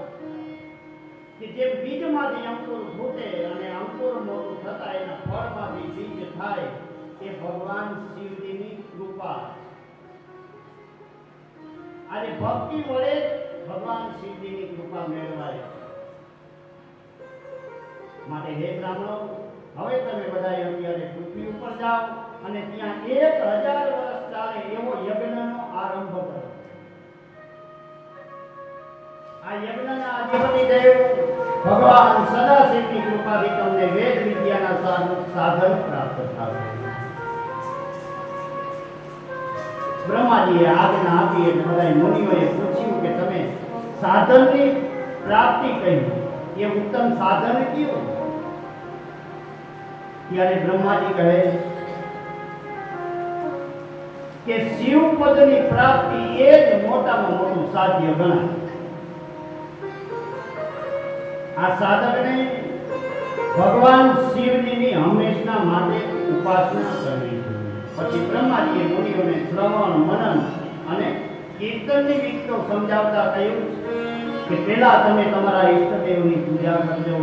કે જે બીજમાંથી અંકુર ફૂટે અને અંકુર મોટું થતા એના ફળમાંથી બીજ થાય એ ભગવાન શિવજીની કૃપા. આજે ભક્તિ વડે ભગવાન શિવજીની કૃપા મેળવાય. માટે હે બ્રાહ્મણો, હવે તમે બધા અત્યારે પૃથ્વી ઉપર જાઓ અને ત્યાં 1000 વર્ષ ચાલે એવો યજ્ઞનો આરંભ કરો. આ યજ્ઞના અધિપતિ દેવ ભગવાન સદાશિવની કૃપાથી તમને વેદ વિદ્યાના સાધન પ્રાપ્ત થશે. બ્રહ્માજીએ આજ્ઞા આપી એટલે બધા મુનિઓએ પૂછ્યું કે તમે સાધનની પ્રાપ્તિ કહી, એ ઉત્તમ સાધન કયું? ત્યારે બ્રહ્માજી કહે કે શિવ પદની પ્રાપ્તિ એ જ મોટામાં મોટું સાધ્ય ગણાય. આ સાધકને ભગવાન શિવજીની હંમેશા માટે ઉપાસના કરવી જોઈએ. પછી બ્રહ્માજીએ મુનિઓને શ્રવણ, મનન અને કીર્તનની વિગતો સમજાવતા કહ્યું કે પહેલા તમે તમારા ઈષ્ટદેવની પૂજા કરજો,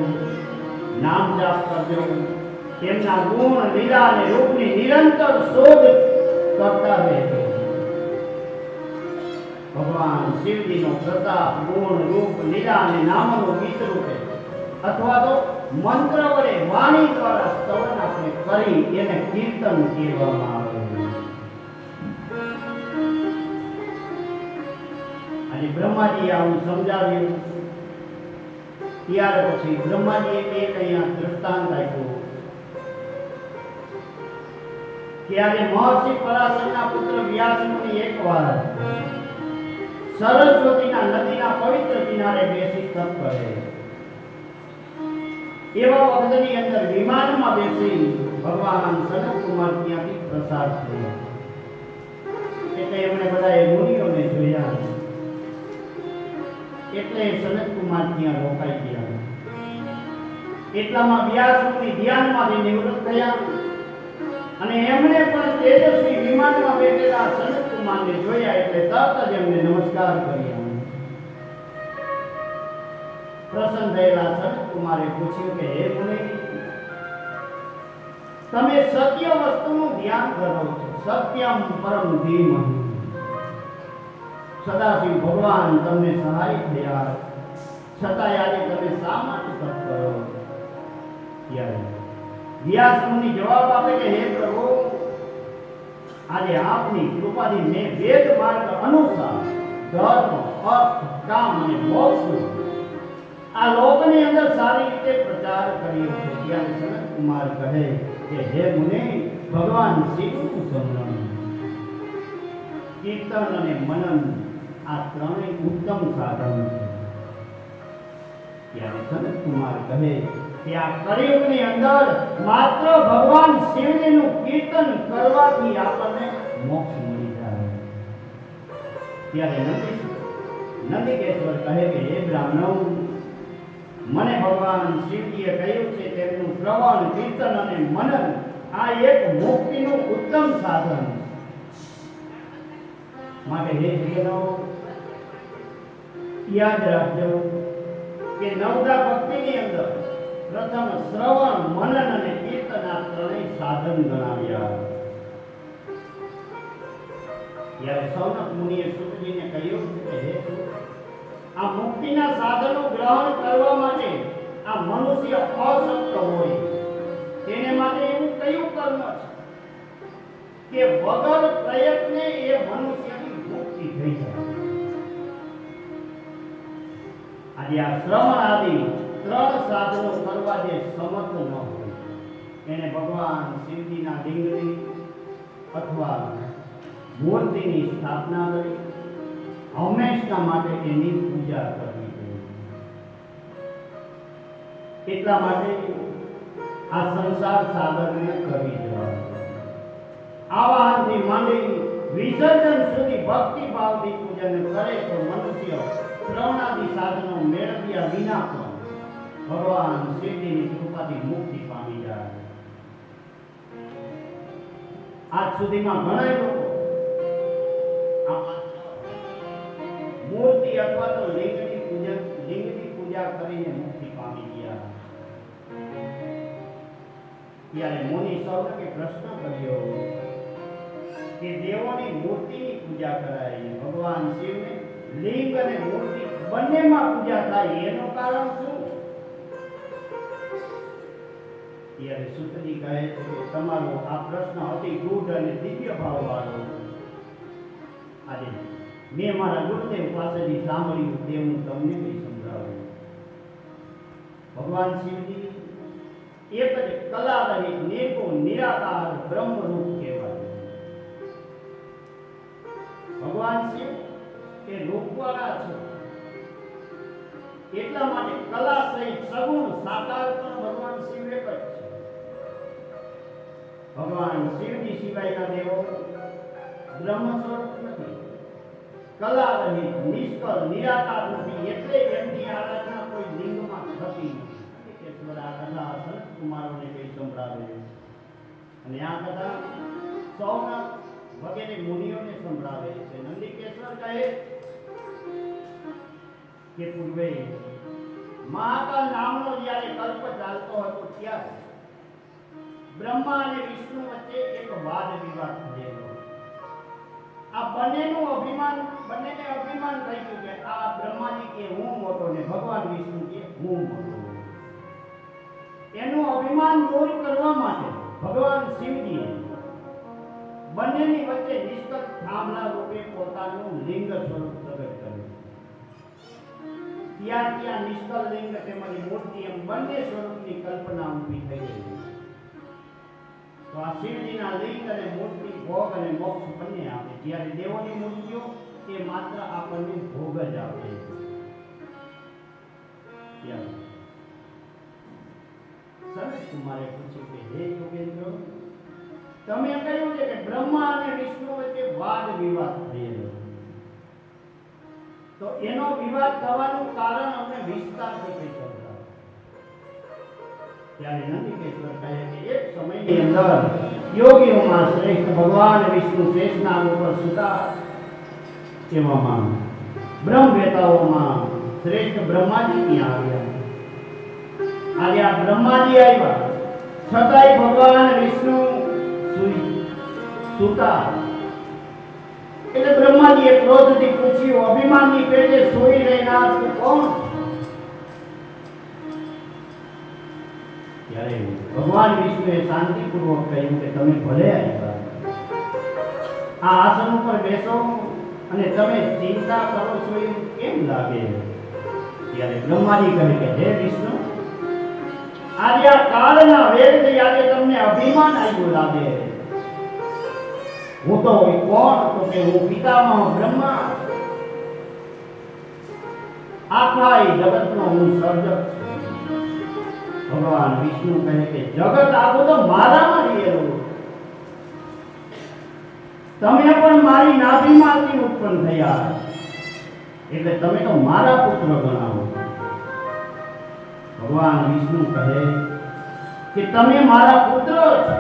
નામ જાપ કરજો, તેમના ગુણ, લીલા અને રૂપની નિરંતર શોધ કરતા રહેજો. ભગવાન શિવજીનો પ્રતાપ, ગુણ, રૂપ, લીલા અને નામનો ગીત રૂપે અથવા તો મંત્ર વડે વાણી દ્વારા સ્તવન આપણે કરી એને કીર્તન કહેવામાં આવે. અને બ્રહ્માજીએ આવું સમજાવ્યું. ત્યાર પછી બ્રહ્માજીએ એક અહીંયા દ્રષ્ટાંત આપ્યું. ત્યારે મહર્ષિ પરાશરના પુત્ર વ્યાસ મુનિ એકવાર સરસ્વતીના નદીના પવિત્ર કિનારે બેસી તપ કરે. એવા વખતની અંદર વિમાનમાં બેસી ભગવાન સનત કુમાર ત્યાંથી પ્રસાર થયો. એટલે એમણે બધાએ મુનિઓને જોયા, એટલે સનત કુમાર ત્યાં રોકાઈ ગયા. એટલામાં વ્યાસ મુનિ ધ્યાનમાંથી નિવૃત્ત થયા અને એમણે પણ તેજસ્વી વિમાનમાં બેઠેલા સનત કુમારને જોયા. એટલે તરત જ એમને નમસ્કાર કર્યા. પ્રસન્ન થયેલા સનત કુમારે પૂછ્યું કે હે મુનિ, તમે સત્ય વસ્તુનું ધ્યાન કરો છો, સત્યમ પરમ ધીમહિ. સદાશિવ ભગવાન તમને સહાય થયા, છતાંય આજે તમે શા માટે તપ કરો? ત્યારે વ્યાસ મુનિ જવાબ આપે કે હે પ્રભુ, આજે આપની કૃપાથી મેં વેદ માર્ગ અનુસાર ધર્મ, અર્થ, કામ અને મોક્ષ આ લોકની અંદર સારી રીતે પ્રચાર કર્યો છે. ત્યારે સનત કુમાર કહે કે હે મુનિ, ભગવાન શિવનું સ્મરણ, કીર્તન અને મનન આ ત્રણેય ઉત્તમ સાધન છે. ત્યારે સનત કુમાર કહે કે આ કળિયુગની અંદર માત્ર ભગવાન શિવજીનું કીર્તન કરવાથી આપણને મોક્ષ મળી જાય. ત્યારે નંદિકેશ્વર કહે કે હે બ્રાહ્મણો, મને ભગવાન શિવજીએ કહ્યું છે તેમનું શ્રવણ, કીર્તન અને મનન આ એક મુક્તિનું ઉત્તમ સાધન. માટે હે જીવનો, યાદ રાખજો કે નવદા ભક્તિની અંદર પ્રથમ શ્રવણ, મનન અને કીર્તન આ ત્રણેય સાધન ગણાવ્યા. ત્યારે સૌનક મુનિએ સૂતજીને કહ્યું કે હે સૂત, આ મુક્તિના સાધનો ગ્રહણ કરવા માટે આ મનુષ્ય અશક્ત હોય તેને માટે એવું કયું કર્મ છે કે વગર પ્રયત્ને એ મનુષ્યની મુક્તિ થઈ જાય? આજે આ શ્રવણ આદિ 3 સાધનો કરવા જે સમર્થ ન હોય એને ભગવાન શિવજીના લિંગની અથવા મૂર્તિની સ્થાપના કરી હંમેશા માટે એની પૂજા કરવી જોઈએ. એટલા માટે આ સંસાર સાગરને કરી જવા આવાહનથી માંડી વિસર્જન સુધી ભક્તિ ભાવથી પૂજન કરે તો મનુષ્ય શ્રવણાદિ સાધનો મેળવ્યા વિના પણ ભગવાન શિવજીની કૃપાથી મુક્તિ પામી જાય. આજ સુધીમાં ઘણા લોકો મૂર્તિ અથવા તો લિંગની પૂજા કરીને મુક્તિ પામી ગયા. ત્યારે મુનિ સૌનકે પ્રશ્ન કર્યો કે દેવોની મૂર્તિની પૂજા કરાય, ભગવાન શિવને લિંગ અને મૂર્તિ બંનેમાં પૂજા થાય એનું કારણ શું? ત્યારે સૂતજી કહે છે કે તમારો આ પ્રશ્ન અતિ ગૂઢ અને દિવ્ય ભાવવાળો આજે મેં મારા ગુરુદેવ પાસેથી સાંભળ્યું તે હું તમને બી સમજાવું. ભગવાન શિવજી એક જ કલા રહિત નિર્ગુણ નિરાકાર બ્રહ્મરૂપ કહેવાય. ભગવાન શિવ એ રૂપવાળા છે, એટલા માટે કલા સહિત સગુણ સાકાર પણ ભગવાન શિવ એક જ છે. ભગવાન શિવજી સિવાયના દેવો બ્રહ્મ સ્વરૂપ નથી, કલા રહિત નિષ્કળ નિરાકાર નથી, એટલે એમની આરાધના કોઈ લિંગમાં થતી નથી. આ કથા સનત કુમારોને કઈ સંભળાવે અને આ કથા સૌનક વગેરે મુનિઓને સંભળાવે છે. નંદિકેશ્વર કહે કે પૂર્વે મહાકાલ નામનો જ્યારે કલ્પ ચાલતો હતો ત્યારે બ્રહ્મા અને વિષ્ણુ વચ્ચે એક વાદ વિવાદ થયેલો. આ બંનેને અભિમાન થઈ ગયું કે આ બ્રહ્માજી કે હું મોટો ને ભગવાન વિષ્ણુ કે હું મોટો. એનું અભિમાન દૂર કરવા માટે ભગવાન શિવજીએ બંનેની વચ્ચે નિષ્કળ થાંભલા રૂપે પોતાનું લિંગ સ્વરૂપ પ્રગટ કર્યું. ત્યાં નિષ્કળ લિંગ તેમજ મૂર્તિ એમ બંને સ્વરૂપની કલ્પના ઊભી થઈ ગઈ. તો આ શિવજીના લિંગ અને મૂર્તિ ભોગ અને મોક્ષ બંને આપે, જ્યારે દેવોની મૂર્તિઓ એ માત્ર આપણને ભોગ જ આપે. સનત કુમારે પૂછ્યું કે હે યોગેન્દ્ર, તમે કહ્યું છે કે બ્રહ્મા અને વિષ્ણુ વચ્ચે વાદ વિવાદ થયેલો, તો એનો વિવાદ થવાનું કારણ અમને વિસ્તારથી કહી શકો. ત્યારે નંદિકેશ્વર કહે કે એક સમયની અંદર યોગીઓમાં શ્રેષ્ઠ ભગવાન વિષ્ણુ શેષનાગ ઉપર સુતા, એવામાં બ્રહ્મવેતાઓમાં શ્રેષ્ઠ બ્રહ્માજી ત્યાં આવ્યા. આજે આ બ્રહ્માજી આવ્યા છતાંય ભગવાન વિષ્ણુ સુતા. એટલે બ્રહ્માજીએ ક્રોધથી પૂછ્યું, અભિમાનની પેટે સોઈ રહેનાર તું કોણ? ત્યારે ભગવાન વિષ્ણુએ શાંતિપૂર્વક કહ્યું કે તમે ભલે આવ્યા, આ આસન ઉપર બેસો અને તમે ચિંતા કરો છો એવું કેમ લાગે? ત્યારે બ્રહ્માજી કહે કે હે વિષ્ણુ, આજે આ કાળના વેગથી આજે તમને અભિમાન આવ્યું લાગે. હું તો કોણ? તો કે હું પિતામહ બ્રહ્મા, આખા જગતનો હું સર્જક છું. ભગવાન વિષ્ણુ કહે કે જગત આખું તો મારામાં રહેલું, તમે પણ મારી નાભીમાંથી ઉત્પન્ન થયા, એટલે તમે તો મારા પુત્ર ગણાવો. ભગવાન વિષ્ણુ કહે કે તમે મારા પુત્ર છો.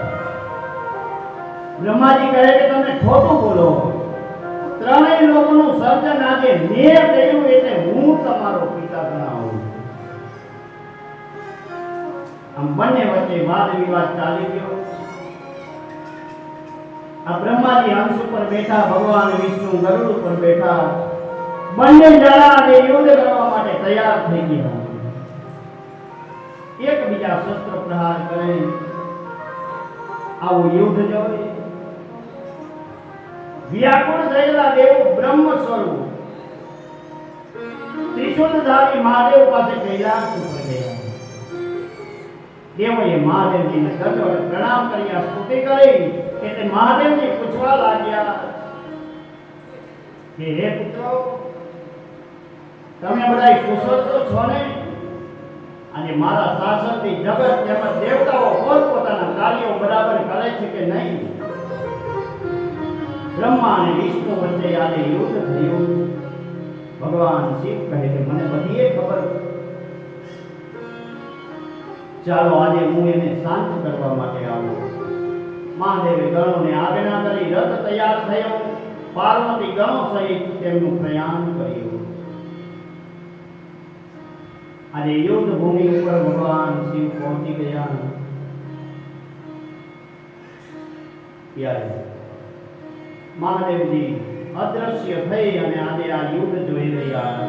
બ્રહ્માજી કહે કે તમે ખોટું બોલો, ત્રણેય લોકોનું સર્જન આજે મેં કર્યું એટલે હું તમારો પિતા ગણાવું. આમ બંને વચ્ચે વાદ વિવાદ ચાલી ગયો. આ બ્રહ્માજી હંસ ઉપર બેઠા, ભગવાન વિષ્ણુ ગરુડ ઉપર બેઠા, બંને જણા અને યુદ્ધ કરવા માટે તૈયાર થઈ ગયા. એકબીજા શસ્ત્ર પ્રહાર કરે. આવું યુદ્ધ જોઈ વ્યાકુળ થયેલા દેવ બ્રહ્મ સ્વરૂપ ત્રિશૂલધારી મહાદેવ પાસે કૈલાસ ઉપર ગયા. દેવોએ મહાદેવજીને દંડવત પ્રણામ કર્યા, સ્તુતિ કરી. એટલે મહાદેવને પૂછવા લાગ્યા કે હે પુત્રો, તમે બધા કુશળ તો છો ને? અને મારા શાસનથી જગત તેમજ દેવતાઓ પોતપોતાના કાર્યો બરાબર કરે છે કે નહીં? બ્રહ્મા અને વિષ્ણુ વચ્ચે આજે યુદ્ધ થયું. ભગવાન શિવ કહે કે મને બધી ખબર છે. ચાલો આજે હું એને શાંત કરવા માટે આવું. મહાદેવે ગણોને આજ્ઞા કરી. રથ તૈયાર થયો. પાર્વતી ગણો સહિત તેમનું પ્રયાણ કર્યું. આજે યુદ્ધ ભૂમિ ઉપર ભગવાન શિવ પહોંચી ગયા. ત્યારે મહાદેવજી અદ્રશ્ય થઈ અને આજે આ યુદ્ધ જોઈ રહ્યા.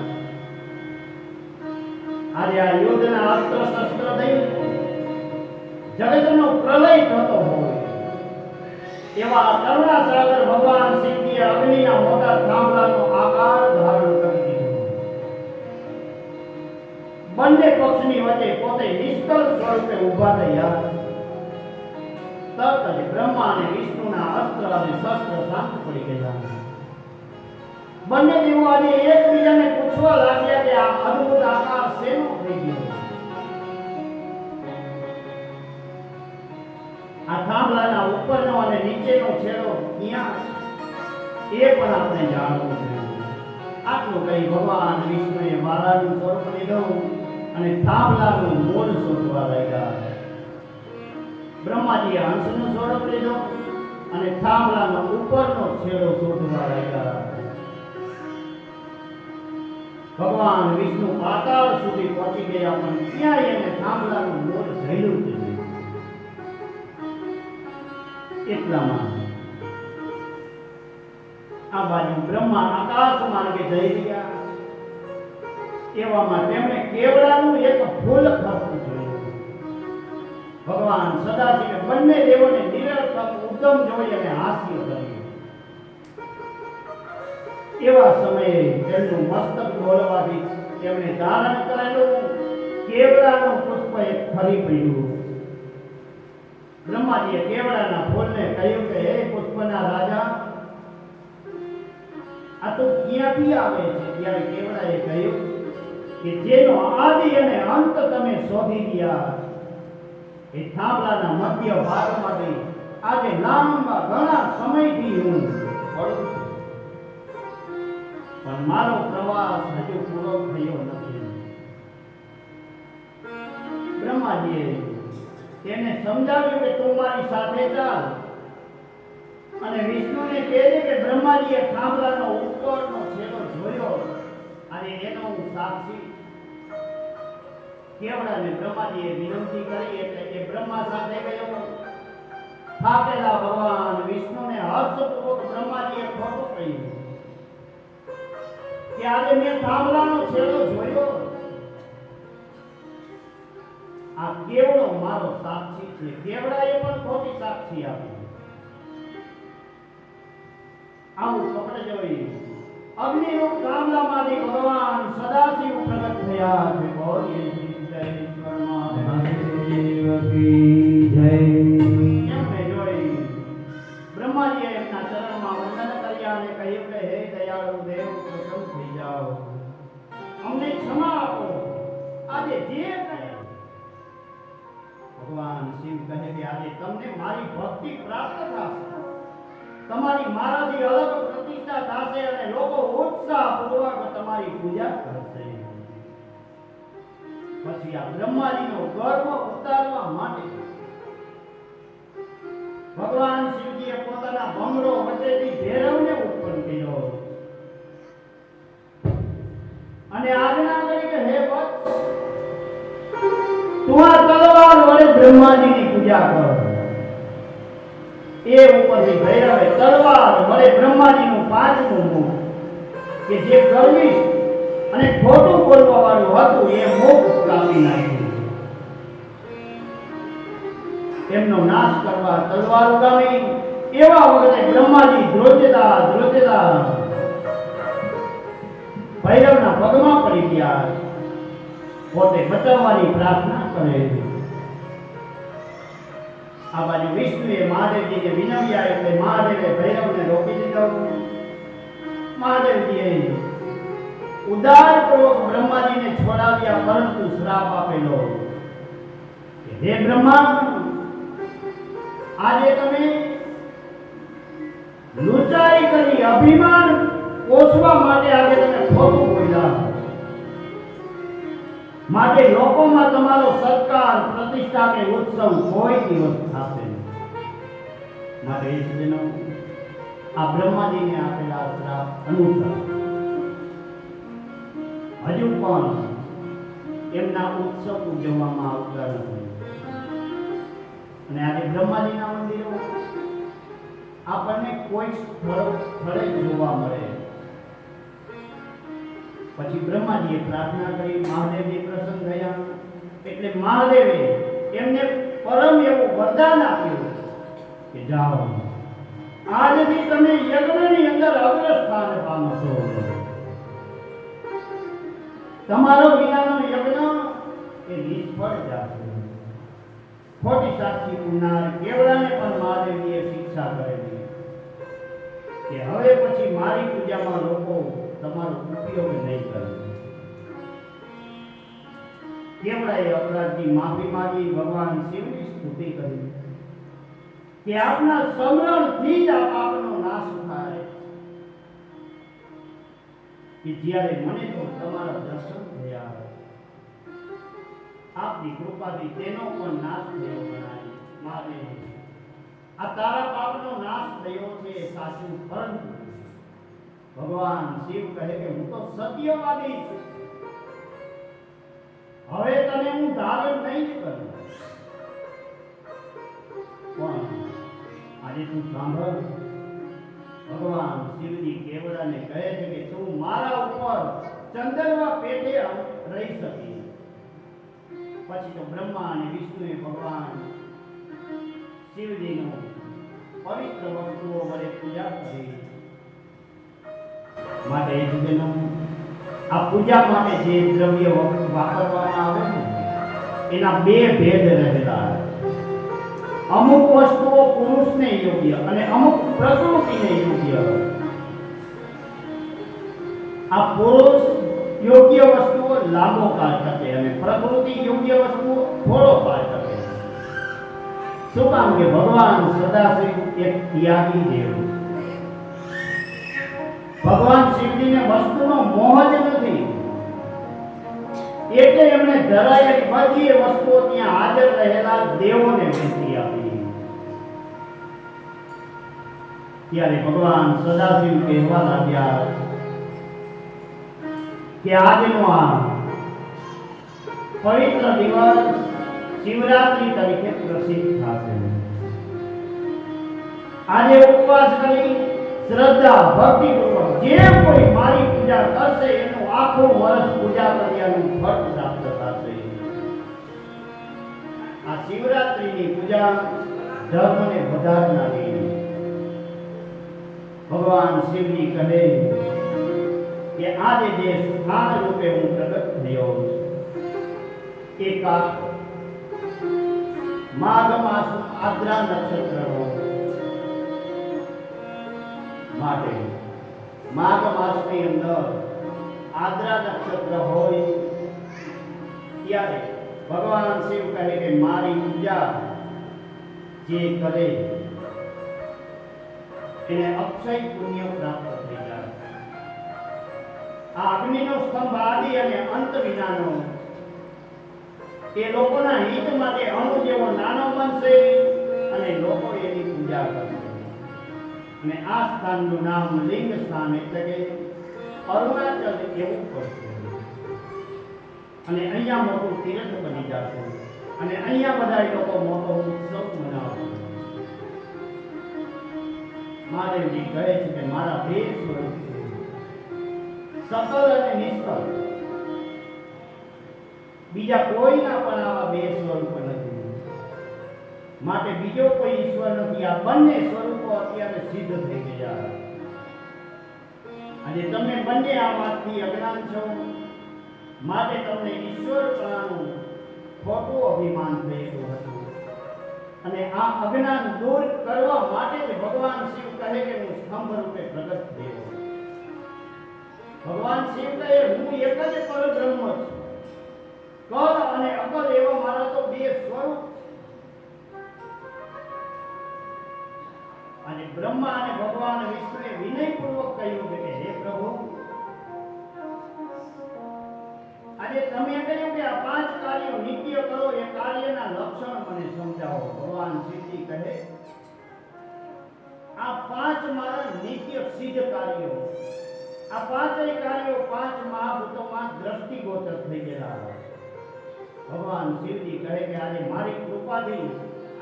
આજે આ યુદ્ધના અસ્ત્ર શસ્ત્ર થઈ જગતનો પ્રલય થતો હોય એવા કરુણાસાગર ભગવાન શિવજીએ અગ્નિના મોટા થાંભલાનો આકાર ધારણ કરી દીધો. બંને પક્ષની વચ્ચે પોતે નિષ્કળ સ્વરૂપે ઊભા થયા. તરત જ બ્રહ્મા અને વિષ્ણુના અસ્ત્ર અને શસ્ત્ર શાંત પડી ગયા. બંને દેવો આજે એકબીજાને પૂછવા લાગ્યા કે આ અદ્ભુત આકાર શેનો થઈ ગયો? આ થાંભલાના ઉપરનો અને નીચેનો છેડો ક્યાં એ પણ આપણે જાણવું જોઈએ. આટલું કહી ભગવાન વિષ્ણુએ મારાનું સ્વરૂપ લીધું અને થાંભલાનું મૂળ શોધવા લાગ્યા. બ્રહ્માજીએ હંસનું સ્વરૂપ લીધું અને થાંભલાનો ઉપરનો છેડો શોધવા લાગ્યા. ભગવાન વિષ્ણુ પાતાળ સુધી પહોંચી ગયા પણ ક્યાંય એને થાંભલાનું મૂળ જડ્યું જ નહીં. એટલામાં આ બાજુ બ્રહ્મા આકાશ માર્ગે જઈ રહ્યા. એવામાં તેમણે કેવડાનું એક ફૂલ ખરતું જોયું. ભગવાન સદાશિવે બંને દેવોને નિરર્થક ઉદ્દમ જોઈ અને હાસ્ય કર્યું. એવા સમયે તેમનું મસ્તક બોલવાથી તેમણે ધારણ કરેલું કેવડાનું પુષ્પ એક ફરી પડ્યું. બ્રહ્માજીએ કેવડાના ફૂલને કહ્યું કે હે પુષ્પના રાજા, આ તો ક્યાંથી આવે છે? ત્યારે કેવડાએ કહ્યું કે જેનો આદિ અને અંત તમે શોધી ગયા એ થાંભલાના મધ્ય ભાગમાંથી આજે લાંબા ઘણા સમયથી હું પડું છું, પણ મારો પ્રવાસ હજુ પૂરો થયો નથી. બ્રહ્માજીએ તેને સમજાવ્યું કે તું મારી સાથે ચાલ અને વિષ્ણુને કહેજે કે બ્રહ્માજીએ થાંભલાનો ઉપરનો છેડો જોયો અને એનો હું સાક્ષી. કેવડાને બ્રહ્માજીએ વિનંતી કરી એટલે એ બ્રહ્મા સાથે ગયો. થાકેલા ભગવાન વિષ્ણુને હર્ષપૂર્વક બ્રહ્માજીએ ખોટું કહ્યું કે આજે મેં થાંભલાનો છેડો જોયો. આ કેવડો મારો સાક્ષી છે. કેવડાએ પણ ખોટી સાક્ષી આપી. આવું કપડે જોઈ અગ્નિરૂપ થાંભલામાંથી ભગવાન સદાશિવ પ્રગટ થયા છે. બોલીએ શ્રી જયેશ્વર મહાદેવ કી જય. એમને જોઈ બ્રહ્માજીએ એમના ચરણમાં વંદન કર્યા અને કહ્યું કે હે દયાળુ દેવ, પ્રસન્ન થઈ જાઓ, અમને ક્ષમા આપો. આજે જે કહ્યું ભગવાન શિવ કહે કે આજે તમને મારી ભક્તિ પ્રાપ્ત થશે, તમારી મારાથી અલગ પ્રતિષ્ઠા થશે અને લોકો ઉત્સાહપૂર્વક તમારી પૂજા કરશે. પછી આ બ્રહ્માજીનો ગર્વ ઉતારવા માટે ભગવાન શિવજીએ પોતાના ભમરો વચ્ચેથી ભૈરવને ઉત્પન્ન કર્યો અને આજ્ઞા કરી કે હે વત્સ, તું આ તલવાર વડે બ્રહ્માજીની પૂજા કર. એ એ ઉપરથી ભૈરવે તલવાર વડે બ્રહ્માજીનું પાંચમું મુખ કે જે ગર્વિષ્ઠ અને ખોટું બોલવા વાળું હતું એ મુખ કાપી નાખ્યું. એમનો નાશ કરવા તલવાર ઉગામી. એવા વખતે બ્રહ્માજી ધ્રુજતા ભૈરવના પગમાં પડી ગયા, પોતે બચાવવાની પ્રાર્થના કરે. આ બાજુ વિષ્ણુએ મહાદેવજીને વિનવ્યા એટલે મહાદેવે ભૈરવને રોકી દીધો. મહાદેવજીએ ઉદારપૂર્વક બ્રહ્માજીને છોડાવ્યા, પરંતુ શ્રાપ આપેલો કે હે બ્રહ્મા, આજે તમે લુચાઈ કરી અભિમાન પોષવા માટે આજે તમે ખોટું બોલ્યા, માટે લોકોમાં તમારો સત્કાર પ્રતિષ્ઠા કે ઉત્સવ કોઈ દિવસ થશે નહીં. માટે એ સુધીનો આ બ્રહ્માજીને આપેલા શ્રાપ અનુસાર હજુ પણ એમના ઉત્સવ ઉજવવામાં આવતા નથી. અને આજે બ્રહ્માજીના મંદિરો આપણને કોઈ સ્થળે જોવા મળે. પછી બ્રહ્માજીએ પ્રાર્થના કરી, મહાદેવજી પ્રસન્ન થયા એટલે મહાદેવે એમને પરમ એવું વરદાન આપ્યું કે જાઓ, આજથી તમે યજ્ઞની અંદર અગ્રસ્થાન પામશો. તમારો વિનાનો યજ્ઞ એ નિષ્ફળ જશે. ખોટી સાક્ષી પૂરનાર કેવડાને પણ મહાદેવજીએ શિક્ષા કરેલી કે હવે પછી મારી પૂજામાં લોકો તમારો ઉપયોગ નહીં કરે. કેવડાએ અપરાધની માફી માંગી, ભગવાન શિવની સ્તુતિ કરી કે આપના સમરણથી જ આ પાપનો નાશ થાય, કે જ્યારે મને તો તમારા દર્શન થયા, આપની કૃપાથી તેનો પણ નાશ થયો ગણાય. મહાદેવ, આ તારા પાપનો નાશ થયો છે સાચું, પરંતુ ભગવાન શિવ કહે કે હું તો સત્યવાદી છું, હવે તને હું ધારણ નહીં કરું. પણ આજે તું સાંભળ, ભગવાન શિવજી કેવડાને કહે છે કે તું મારા ઉપર ચંદ્રવા પેટે રહી શકી. પછી તો બ્રહ્મા અને વિષ્ણુએ ભગવાન શિવજીનો પવિત્ર વસ્તુઓ વડે પૂજા કરી. માટે એ સુધીનો આ પૂજા માટે જે દ્રવ્ય વાપરવામાં આવે ને એના બે ભેદ રહેલા. અમુક વસ્તુઓ પુરુષને યોગ્ય અને અમુક પ્રકૃતિને યોગ્ય. આ પુરુષ યોગ્ય વસ્તુઓ લાંબો કાળ ટકે અને પ્રકૃતિ યોગ્ય વસ્તુઓ થોડો કાળ ટકે. શું કામ કે ભગવાન સદાશિવ એક ત્યાગી દેવ. ભગવાન શિવજીને વસ્તુનો મોહ જ નથી, એટલે એમણે ધરાયેલી બધી વસ્તુઓ ત્યાં હાજર રહેલા દેવોને વહેંચી આપી. ત્યારે ભગવાન સદાશિવ કહેવા લાગ્યા કે આજનો આ પવિત્ર દિવસ શિવરાત્રી તરીકે પ્રસિદ્ધ થશે. આજે ઉપવાસ કરી શ્રદ્ધા ભક્તિપૂર્વક જે કોઈ મારી પૂજા કરશે એનું આખું વર્ષ પૂજા કર્યાનું ફળ પ્રાપ્ત થશે. આ શિવરાત્રીની પૂજા ધર્મને વધારનારી. ભગવાન શિવજી કહે કે આજે જે સ્થાન રૂપે હું પ્રગટ થયો છું, એક માઘ માસ આદ્રા નક્ષત્રનો માટે માઘ માસની અંદર આદ્રા નક્ષત્ર હોય ત્યારે ભગવાન શિવ કહે કે મારી પૂજા જે કરે એને અક્ષય પુણ્ય પ્રાપ્ત થઈ જાય. આ અગ્નિનો સ્તંભ આદિ અને અંત વિનાનો એ લોકોના હિત માટે અણુ જેવો નાનો બનશે અને લોકો એની પૂજા કરશે. અને આ સ્થાનનું નામ લિંગ સ્થાન એટલે કે અરુણાચલ એવું પડશે. અને અહીંયા મોટું તીર્થ બની જશે અને અહીંયા બધા લોકો મોટો ઉત્સવ મનાવશે. મહાદેવજી કહે છે કે મારા બે સ્વરૂપ છે, સકલ અને નિષ્કલ. બીજા કોઈના પણ આવા બે સ્વરૂપ નથી, માટે બીજો કોઈ ઈશ્વર નથી. આ બંને સ્વરૂપો અત્યારે સિદ્ધ થઈ ગયા. અને તમે બંને આ વાતથી અજ્ઞાન છો, માટે તમને ઈશ્વરપણાનું ખોટું અભિમાન થયેલું હતું. અને આ અજ્ઞાન દૂર કરવા માટે જ ભગવાન શિવ કહે કે હું સ્તંભ રૂપે પ્રગટ થયો. ભગવાન શિવ કહે હું એક જ પરબ્રહ્મ છું. કલ અને અકલ એવા મારા તો બે સ્વરૂપ. અને બ્રહ્મા અને ભગવાન વિષ્ણુએ વિનયપૂર્વક કહ્યું કે હે પ્રભુ, આજે તમે કહ્યું કે આ પાંચ કાર્યો નિત્ય કરો, એ કાર્યના લક્ષણ મને સમજાવો. ભગવાન શિવજી કહે આ પાંચ મારા નિત્ય સિદ્ધ કાર્યો, આ પાંચેય કાર્યો પાંચ મહાભૂતોમાં દ્રષ્ટિગોચર થઈ ગયેલા. ભગવાન શિવજી કહે કે આજે મારી કૃપાથી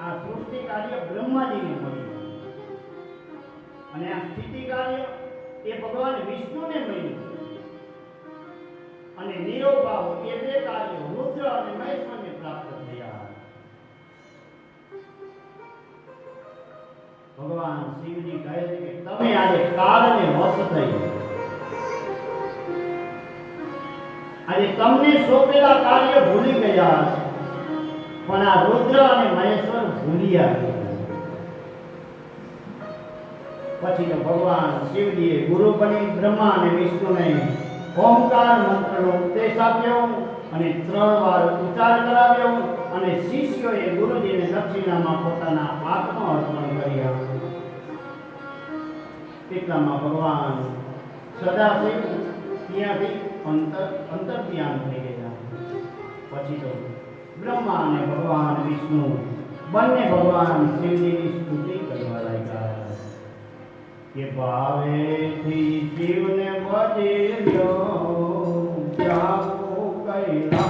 આ સૃષ્ટિ કાર્ય બ્રહ્માજીને મળ્યું, અને આ સ્થિતિ કાર્ય એ ભગવાન વિષ્ણુને મળ્યું, અને નિરોભાવ એ બે કાર્યો રુદ્ર અને મહેશ્વરને પ્રાપ્ત થયા. ભગવાન શિવજી કહે છે કે તમે આજે કાળને વશ થઈ, આજે તમને સોંપેલા કાર્ય ભૂલી ગયા, પણ આ રુદ્ર અને મહેશ્વર ભૂલ્યા ગયા. પછી તો ભગવાન શિવજીએ ગુરુ બની બ્રહ્મા અને વિષ્ણુને ઓમકાર મંત્રનો ઉપદેશ આપ્યો અને 3 વાર ઉચ્ચાર કરાવ્યો, અને શિષ્યોએ ગુરુજીને દક્ષિણામાં પોતાના આત્મ અર્પણ કર્યા. એટલામાં ભગવાન સદાશિવ ત્યાંથી અંતર્ધ્યાન થઈ ગયા. પછી તો બ્રહ્મા અને ભગવાન વિષ્ણુ બંને ભગવાન શિવજીની સ્તુતિ કરવા લાગ્યા કે ભાવેથી શિવને ભજ્યો, જાગો કૈલાસ